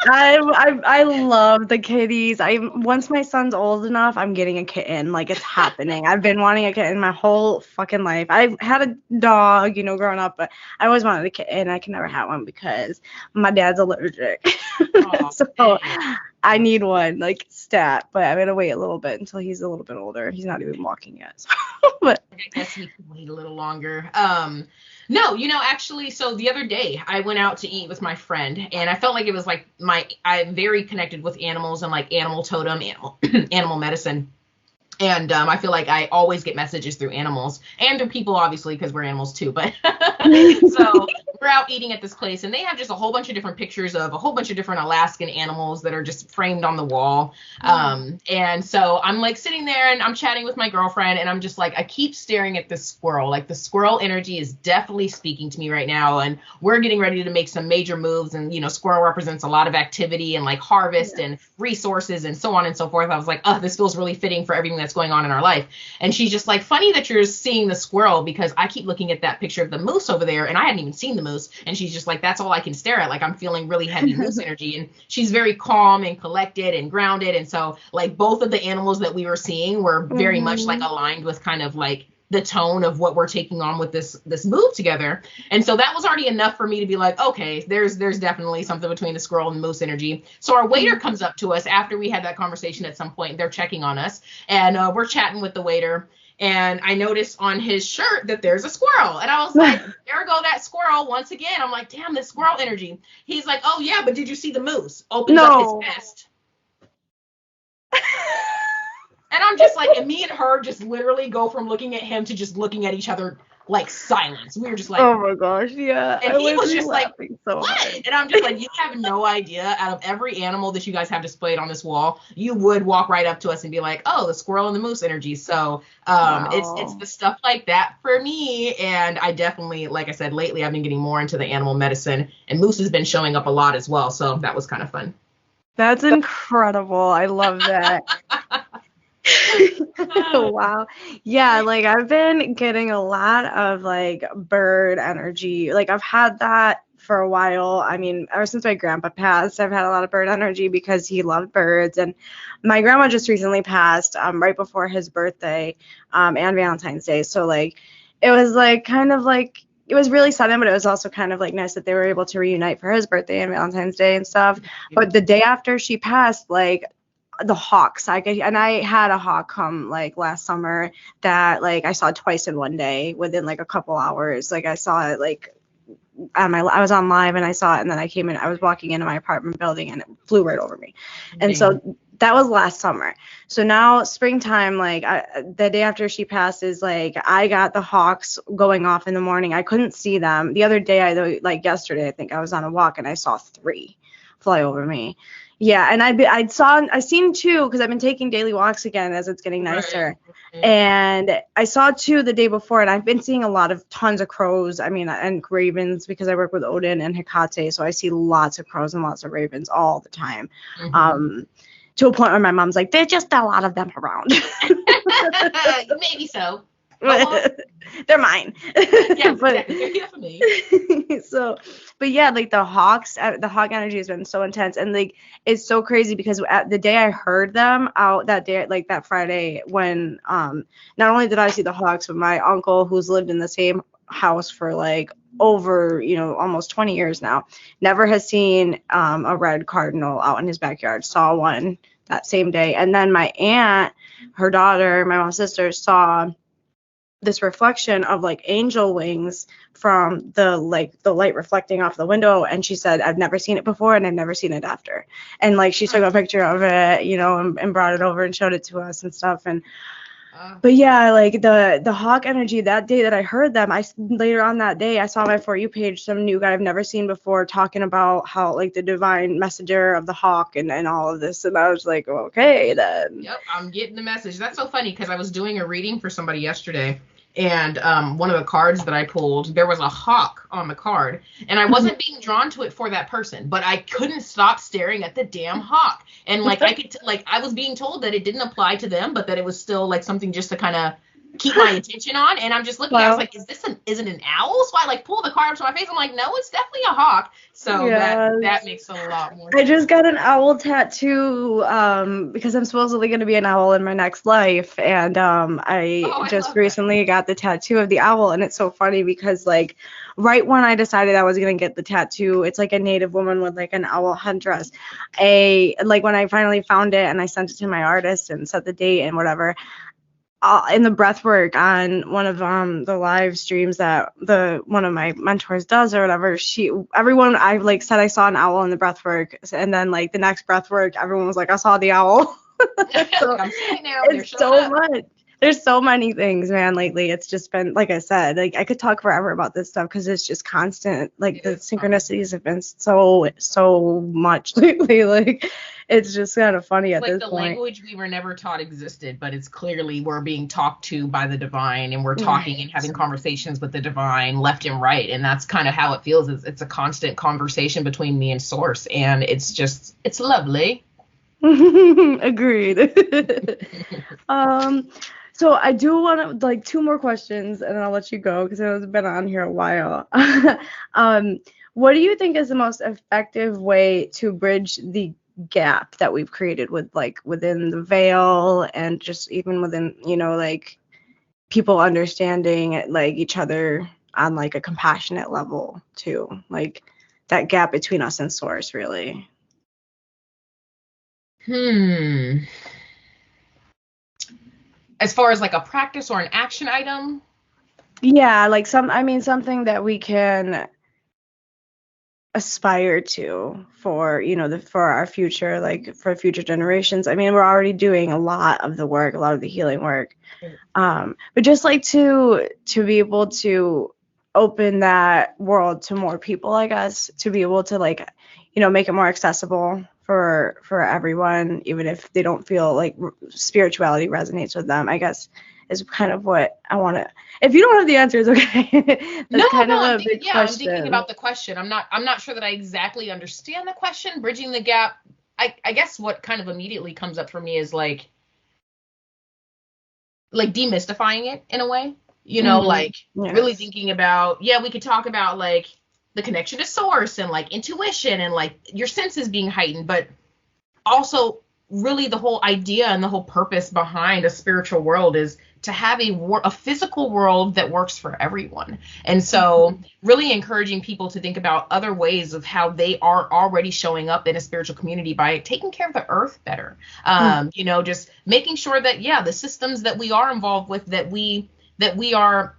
I love the kitties. Once my son's old enough, I'm getting a kitten. Like, it's happening. I've been wanting a kitten my whole fucking life. I've had a dog, growing up, but I always wanted a kitten. I can never have one because my dad's allergic. Oh, So dang. I need one, like, stat. But I'm gonna wait a little bit until he's a little bit older. He's not even walking yet. So, but I guess we can wait a little longer. No, actually, so the other day I went out to eat with my friend, and I felt like it was like I'm very connected with animals and like animal totem, animal medicine. And I feel like I always get messages through animals and through people, obviously, because we're animals too. But so we're out eating at this place, and they have just a whole bunch of different pictures of a whole bunch of different Alaskan animals that are just framed on the wall. And so I'm like sitting there and I'm chatting with my girlfriend, and I'm just like, I keep staring at this squirrel. Like, the squirrel energy is definitely speaking to me right now. And we're getting ready to make some major moves. And, squirrel represents a lot of activity and like harvest and resources and so on and so forth. I was like, oh, this feels really fitting for everything that's going on in our life. And she's just like, funny that you're seeing the squirrel, because I keep looking at that picture of the moose over there, and I hadn't even seen the moose. And she's just like, that's all I can stare at. Like, I'm feeling really heavy moose energy. And she's very calm and collected and grounded. And so like both of the animals that we were seeing were very much like aligned with kind of like the tone of what we're taking on with this move together. And so that was already enough for me to be like, okay, there's definitely something between the squirrel and the moose energy. So our waiter comes up to us after we had that conversation at some point. They're checking on us, and we're chatting with the waiter. And I noticed on his shirt that there's a squirrel. And I was like, there go that squirrel once again. I'm like, damn, this squirrel energy. He's like, oh yeah, but did you see the moose? Opens up his vest. And I'm just like, and me and her just literally go from looking at him to just looking at each other like silence. We were just like, oh my gosh, yeah. And he was just like, so what? hard. And I'm just like, you have no idea. Out of every animal that you guys have displayed on this wall, you would walk right up to us and be like, oh, the squirrel and the moose energy. So Wow. it's the stuff like that for me. And I definitely, like I said, lately I've been getting more into the animal medicine, and moose has been showing up a lot as well. So that was kind of fun. That's incredible. I love that. Wow. Yeah, like I've been getting a lot of like bird energy. Like I've had that for a while. I mean, ever since my grandpa passed, I've had a lot of bird energy because he loved birds. And my grandma just recently passed right before his birthday and Valentine's Day. So like it was like kind of like it was really sudden, but it was also kind of like nice that they were able to reunite for his birthday and Valentine's Day and stuff. But the day after she passed, like the hawks, I had a hawk come like last summer that like I saw twice in one day within like a couple hours. Like I saw it like I was on live and I saw it, and then I was walking into my apartment building and it flew right over me. And so that was last summer. So now springtime, like the day after she passes, like I got the hawks going off in the morning. I couldn't see them. The other day, like yesterday, I think I was on a walk and I saw 3 fly over me. Yeah, and I seen 2 because I've been taking daily walks again as it's getting nicer. Right. And I saw 2 the day before, and I've been seeing tons of crows. I mean, and ravens because I work with Odin and Hecate, so I see lots of crows and lots of ravens all the time. To a point where my mom's like, there's just a lot of them around. Maybe so. They're mine. Yeah, but yeah, for me. So, but yeah, like the hawk energy has been so intense, and like it's so crazy because the day I heard them out that day, like that Friday, when not only did I see the hawks, but my uncle, who's lived in the same house for like over almost 20 years now, never has seen a red cardinal out in his backyard. Saw one that same day, and then my aunt, her daughter, my mom's sister, saw this reflection of like angel wings from the light reflecting off the window, and she said, I've never seen it before and I've never seen it after. And like she took a picture of it, and brought it over and showed it to us and stuff. And but yeah, like the hawk energy that day that I heard them, later on that day I saw my For You page some new guy I've never seen before talking about how like the divine messenger of the hawk and all of this, and I was like, okay then. Yep, I'm getting the message. That's so funny because I was doing a reading for somebody yesterday, and one of the cards that I pulled, there was a hawk on the card, and I wasn't being drawn to it for that person, but I couldn't stop staring at the damn hawk. And like I was being told that it didn't apply to them, but that it was still like something just to kind of keep my attention on, and I'm just looking at it, I was Wow. like, is it an owl? So I like pull the card up to my face. I'm like, no, it's definitely a hawk. So that Yes. makes a lot more I sense. just got an owl tattoo because I'm supposedly going to be an owl in my next life, and I Oh, I just love that. recently got the tattoo of the owl, and it's so funny because like right when I decided I was going to get the tattoo, it's like a native woman with like an owl headdress. Like when I finally found it and I sent it to my artist and set the date and whatever, in the breath work on one of the live streams that one of my mentors does or whatever, everyone I like said I saw an owl in the breath work, and then like the next breath work everyone was like I saw the owl. So Like, I'm seeing it now. They're it's showing so up. much. There's so many things, man, lately. It's just been, like I said, like I could talk forever about this stuff because it's just constant. Like It the is fun. synchronicities have been so much lately. Like it's just kind of funny at Like this the point. language we were never taught existed, but it's clearly we're being talked to by the divine, and we're talking and Right. having conversations with the divine left and right, and that's kind of how it feels. It's a constant conversation between me and source, and it's lovely. Agreed. um, so I do want to like two more questions, and then I'll let you go because I've been on here a while. um, what do you think is the most effective way to bridge the gap that we've created with like within the veil and just even within, like people understanding like each other on like a compassionate level too, like that gap between us and source, really? Hmm. As far as like a practice or an action item, Yeah, like something that we can aspire to for, for our future, like for future generations. I mean, we're already doing a lot of the work, a lot of the healing work. But just like to be able to open that world to more people, I guess, to be able to like, make it more accessible for everyone, even if they don't feel like spirituality resonates with them, I guess is kind of what I want to. If you don't have the answers, okay. That's kind no, of a big I'm thinking question. about the question. I'm not sure that I exactly understand the question. Bridging the gap. I guess what kind of immediately comes up for me is like demystifying it in a way, like really Yes. thinking about, yeah, we could talk about like the connection to source and like intuition and like your senses being heightened, but also really the whole idea and the whole purpose behind a spiritual world is to have a physical world that works for everyone. And so really encouraging people to think about other ways of how they are already showing up in a spiritual community by taking care of the earth better. Just making sure that, yeah, the systems that we are involved with, that we are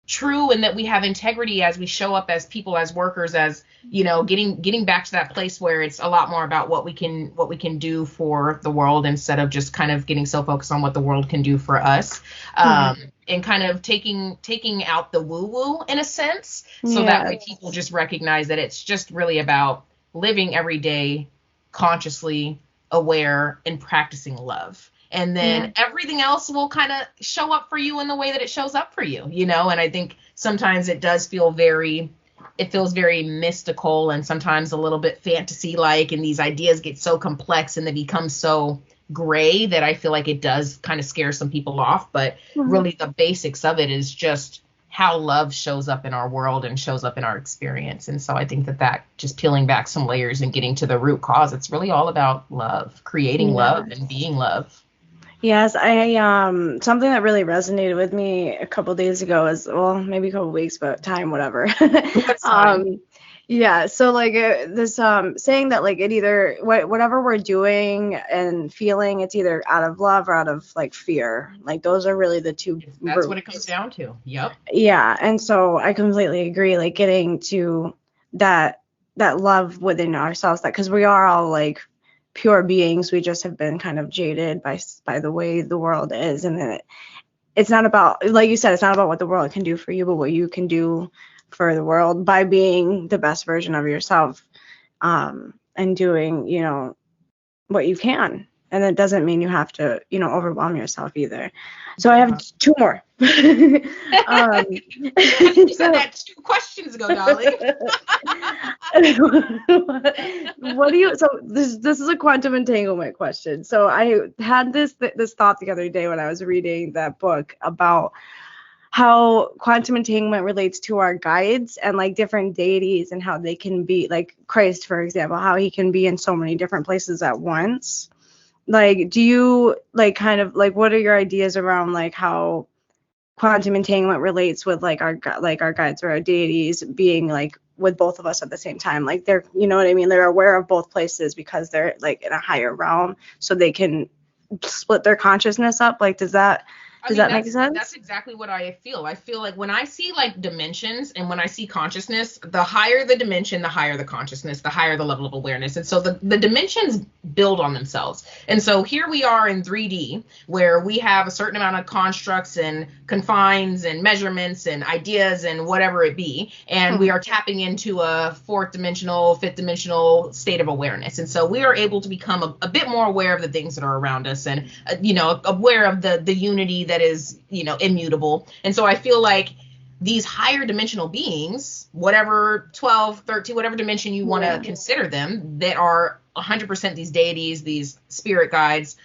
true and that we have integrity as we show up as people, as workers, as getting back to that place where it's a lot more about what we can do for the world instead of just kind of getting so focused on what the world can do for us. And kind of taking out the woo woo in a sense, so that way people just recognize that it's just really about living every day consciously aware and practicing love. And then everything else will kind of show up for you in the way that it shows up for you, And I think sometimes it does feel it feels very mystical and sometimes a little bit fantasy-like, and these ideas get so complex and they become so gray that I feel like it does kind of scare some people off. But really the basics of it is just how love shows up in our world and shows up in our experience. And so I think that just peeling back some layers and getting to the root cause, it's really all about love, creating love and being love. Yes, I something that really resonated with me a couple days ago is, well, maybe a couple weeks, but time, whatever. That's fine. Yeah, so like this saying that like it either whatever we're doing and feeling, it's either out of love or out of like fear. Like those are really the two That's what it roots. comes down to. Yep. Yeah, and so I completely agree. Like getting to that love within ourselves, that because we are all like pure beings, we just have been kind of jaded by the way the world is, and then it's not about, like you said, it's not about what the world can do for you, but what you can do for the world by being the best version of yourself, and doing what you can. And it doesn't mean you have to overwhelm yourself either. So I have two more. I think you said So that 2 questions ago, darling. What do you, so this is a quantum entanglement question. So I had this thought the other day when I was reading that book about how quantum entanglement relates to our guides and like different deities and how they can be, like Christ, for example, how he can be in so many different places at once. Like, do you like kind of like, what are your ideas around like how quantum entanglement relates with like our guides or our deities being like with both of us at the same time? Like they're, you know what I mean? They're aware of both places because they're like in a higher realm, so they can split their consciousness up. Like, does that make sense? That's exactly what I feel. I feel like when I see like dimensions and when I see consciousness, the higher the dimension, the higher the consciousness, the higher the level of awareness. And so the dimensions build on themselves. And so here we are in 3D, where we have a certain amount of constructs and confines and measurements and ideas and whatever it be. And we are tapping into a fourth dimensional, fifth dimensional state of awareness. And so we are able to become a bit more aware of the things that are around us and, aware of the unity that is, immutable. And so I feel like these higher dimensional beings, whatever 12, 13, whatever dimension you want to consider them, that are 100% these deities, these spirit guides,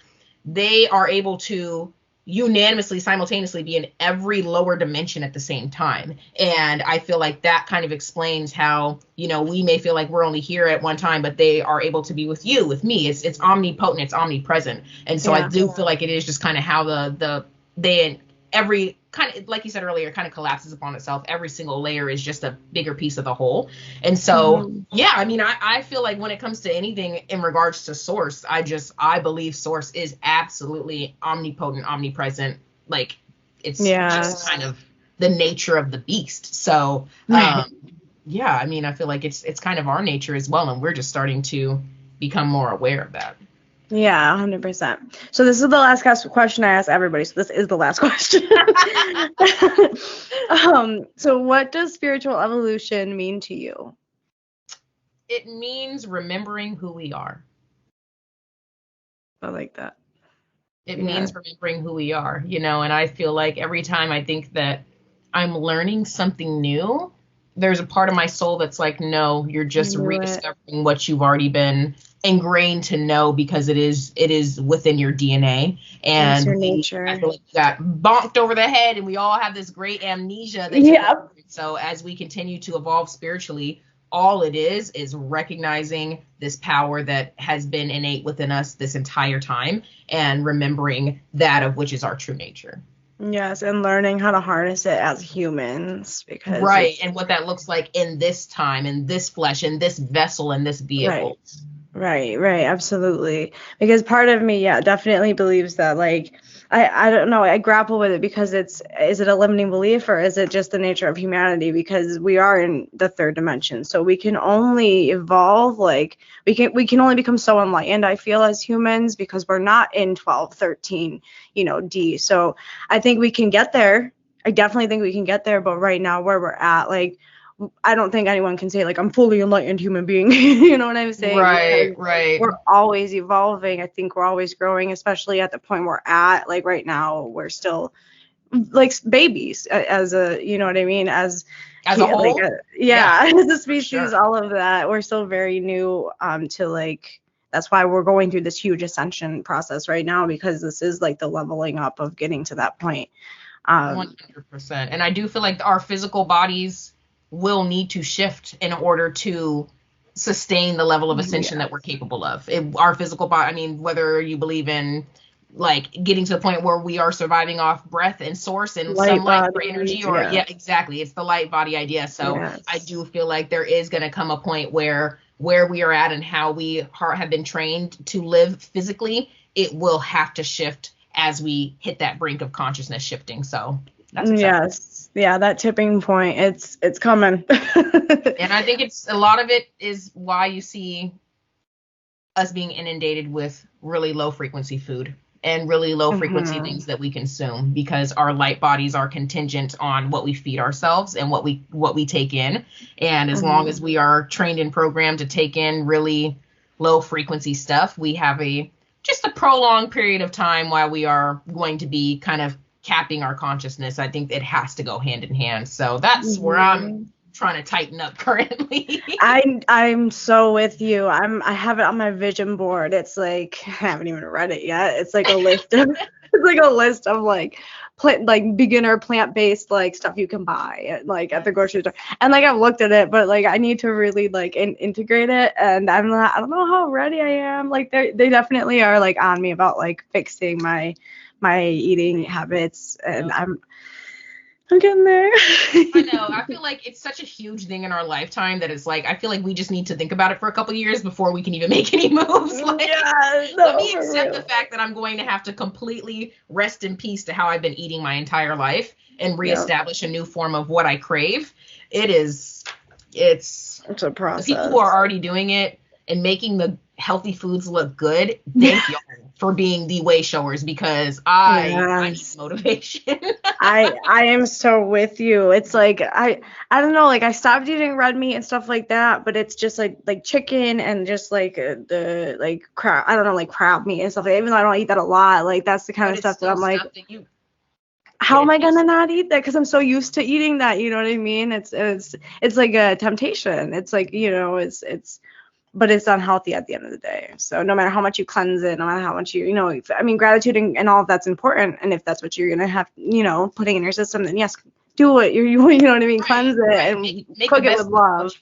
they are able to unanimously, simultaneously be in every lower dimension at the same time. And I feel like that kind of explains how, we may feel like we're only here at one time, but they are able to be with you, with me. It's omnipotent, it's omnipresent. And so I do feel like it is just kind of how they every kind of, like you said earlier, kind of collapses upon itself. Every single layer is just a bigger piece of the whole. And so, I feel like when it comes to anything in regards to source, I believe source is absolutely omnipotent, omnipresent. Like it's just kind of the nature of the beast. So, I feel like it's kind of our nature as well. And we're just starting to become more aware of that. Yeah, 100%. So this is the last question I ask everybody. So this is the last question. So what does spiritual evolution mean to you? It means remembering who we are. I like that. It means remembering who we are, and I feel like every time I think that I'm learning something new, there's a part of my soul that's like, no, you're just rediscovering what you've already been ingrained to know, because it is within your DNA, and your nature. I feel like we got bonked over the head, and we all have this great amnesia. So as we continue to evolve spiritually, all it is recognizing this power that has been innate within us this entire time, and remembering that of which is our true nature. Yes, and learning how to harness it as humans, because and what that looks like in this time, in this flesh, in this vessel, in this vehicle. Right, absolutely. Because part of me, definitely believes that, like, I don't know, I grapple with it because is it a limiting belief, or is it just the nature of humanity? Because we are in the third dimension, so we can only evolve, like, we can only become so enlightened, I feel, as humans, because we're not in 12, 13, D. So I think we can get there. I definitely think we can get there, but right now where we're at, like, I don't think anyone can say, like, I'm fully enlightened human being. You know what I'm saying? Right. We're always evolving. I think we're always growing, especially at the point we're at. Like right now, we're still like babies as a, you know what I mean? As a whole? Like as a species, all of that. We're still very new to, like, that's why we're going through this huge ascension process right now, because this is like the leveling up of getting to that point. 100%. And I do feel like our physical bodies will need to shift in order to sustain the level of ascension that we're capable of. Our physical body, I mean, whether you believe in like getting to the point where we are surviving off breath and source and sunlight for energy, or exactly, it's the light body idea. So I do feel like there is going to come a point where we are at and how we have been trained to live physically, it will have to shift as we hit that brink of consciousness shifting. So that's exciting. That tipping point, it's coming. And I think a lot of it is why you see us being inundated with really low frequency food and really low frequency things that we consume, because our light bodies are contingent on what we feed ourselves and what we take in. And as long as we are trained and programmed to take in really low frequency stuff, we have just a prolonged period of time while we are going to be kind of capping our consciousness. I think it has to go hand in hand. So that's where I'm trying to tighten up currently. I'm so with you. I have it on my vision board. It's like I haven't even read it yet. It's like a list of like beginner plant-based like stuff you can buy at the grocery store. And like I've looked at it, but like I need to really like integrate it, and I don't know how ready I am. Like they definitely are like on me about like fixing my eating habits, and I'm getting there. I know. I feel like it's such a huge thing in our lifetime that it's like, I feel like we just need to think about it for a couple years before we can even make any moves. Like, let me accept the fact that I'm going to have to completely rest in peace to how I've been eating my entire life and reestablish a new form of what I crave. It's a process. The people who are already doing it and making the healthy foods look good, thank you for being the way showers, because I need motivation. I am so with you. It's like I don't know, like I stopped eating red meat and stuff like that, but it's just like chicken and just like the like crab, I don't know, like crab meat and stuff. Even though I don't eat that a lot, like that's the kind of stuff that I'm like, how am I gonna not eat that? Because I'm so used to eating that, you know what I mean? It's like a temptation. It's like, you know, it's but it's unhealthy at the end of the day. So no matter how much you cleanse it, no matter how much you know, I mean, gratitude and all of that's important. And if that's what you're going to have, you know, putting in your system, then yes, do it. You know what I mean? Cleanse it and make cook it with love.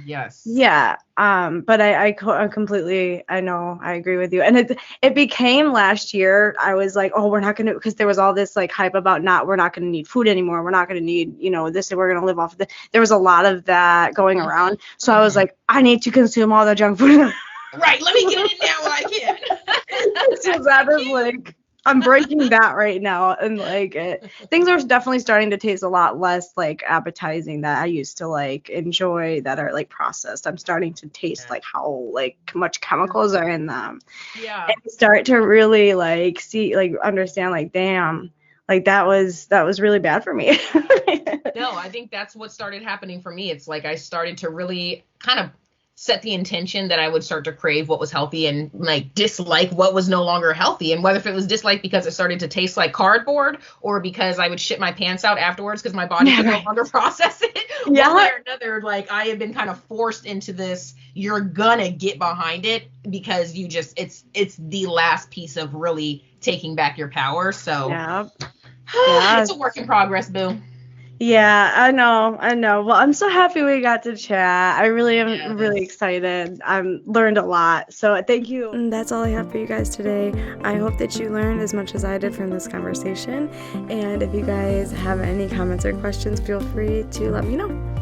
Yes. Yeah. But I completely, I know, I agree with you. And it became last year, I was like, oh, we're not going to, because there was all this like hype about we're not going to need food anymore. We're not going to need, you know, this, and we're going to live off of this. There was a lot of that going around. So I was like, I need to consume all the junk food. Right. Let me get it in now while I can. So that is like, I'm breaking that right now, and like things are definitely starting to taste a lot less like appetizing that I used to like enjoy that are like processed. I'm starting to taste like how like much chemicals are in them. Yeah. And start to really like see, like understand, like damn, like that was really bad for me. No, I think that's what started happening for me. It's like I started to really kind of set the intention that I would start to crave what was healthy and like dislike what was no longer healthy. And whether if it was disliked because it started to taste like cardboard or because I would shit my pants out afterwards because my body could no longer process it. One way or another, like I have been kind of forced into this, you're gonna get behind it because you just, it's the last piece of really taking back your power. So it's a work in progress, boo. Yeah, I know. Well, I'm so happy we got to chat. I really am really excited. I've learned a lot. So thank you. And that's all I have for you guys today. I hope that you learned as much as I did from this conversation. And if you guys have any comments or questions, feel free to let me know.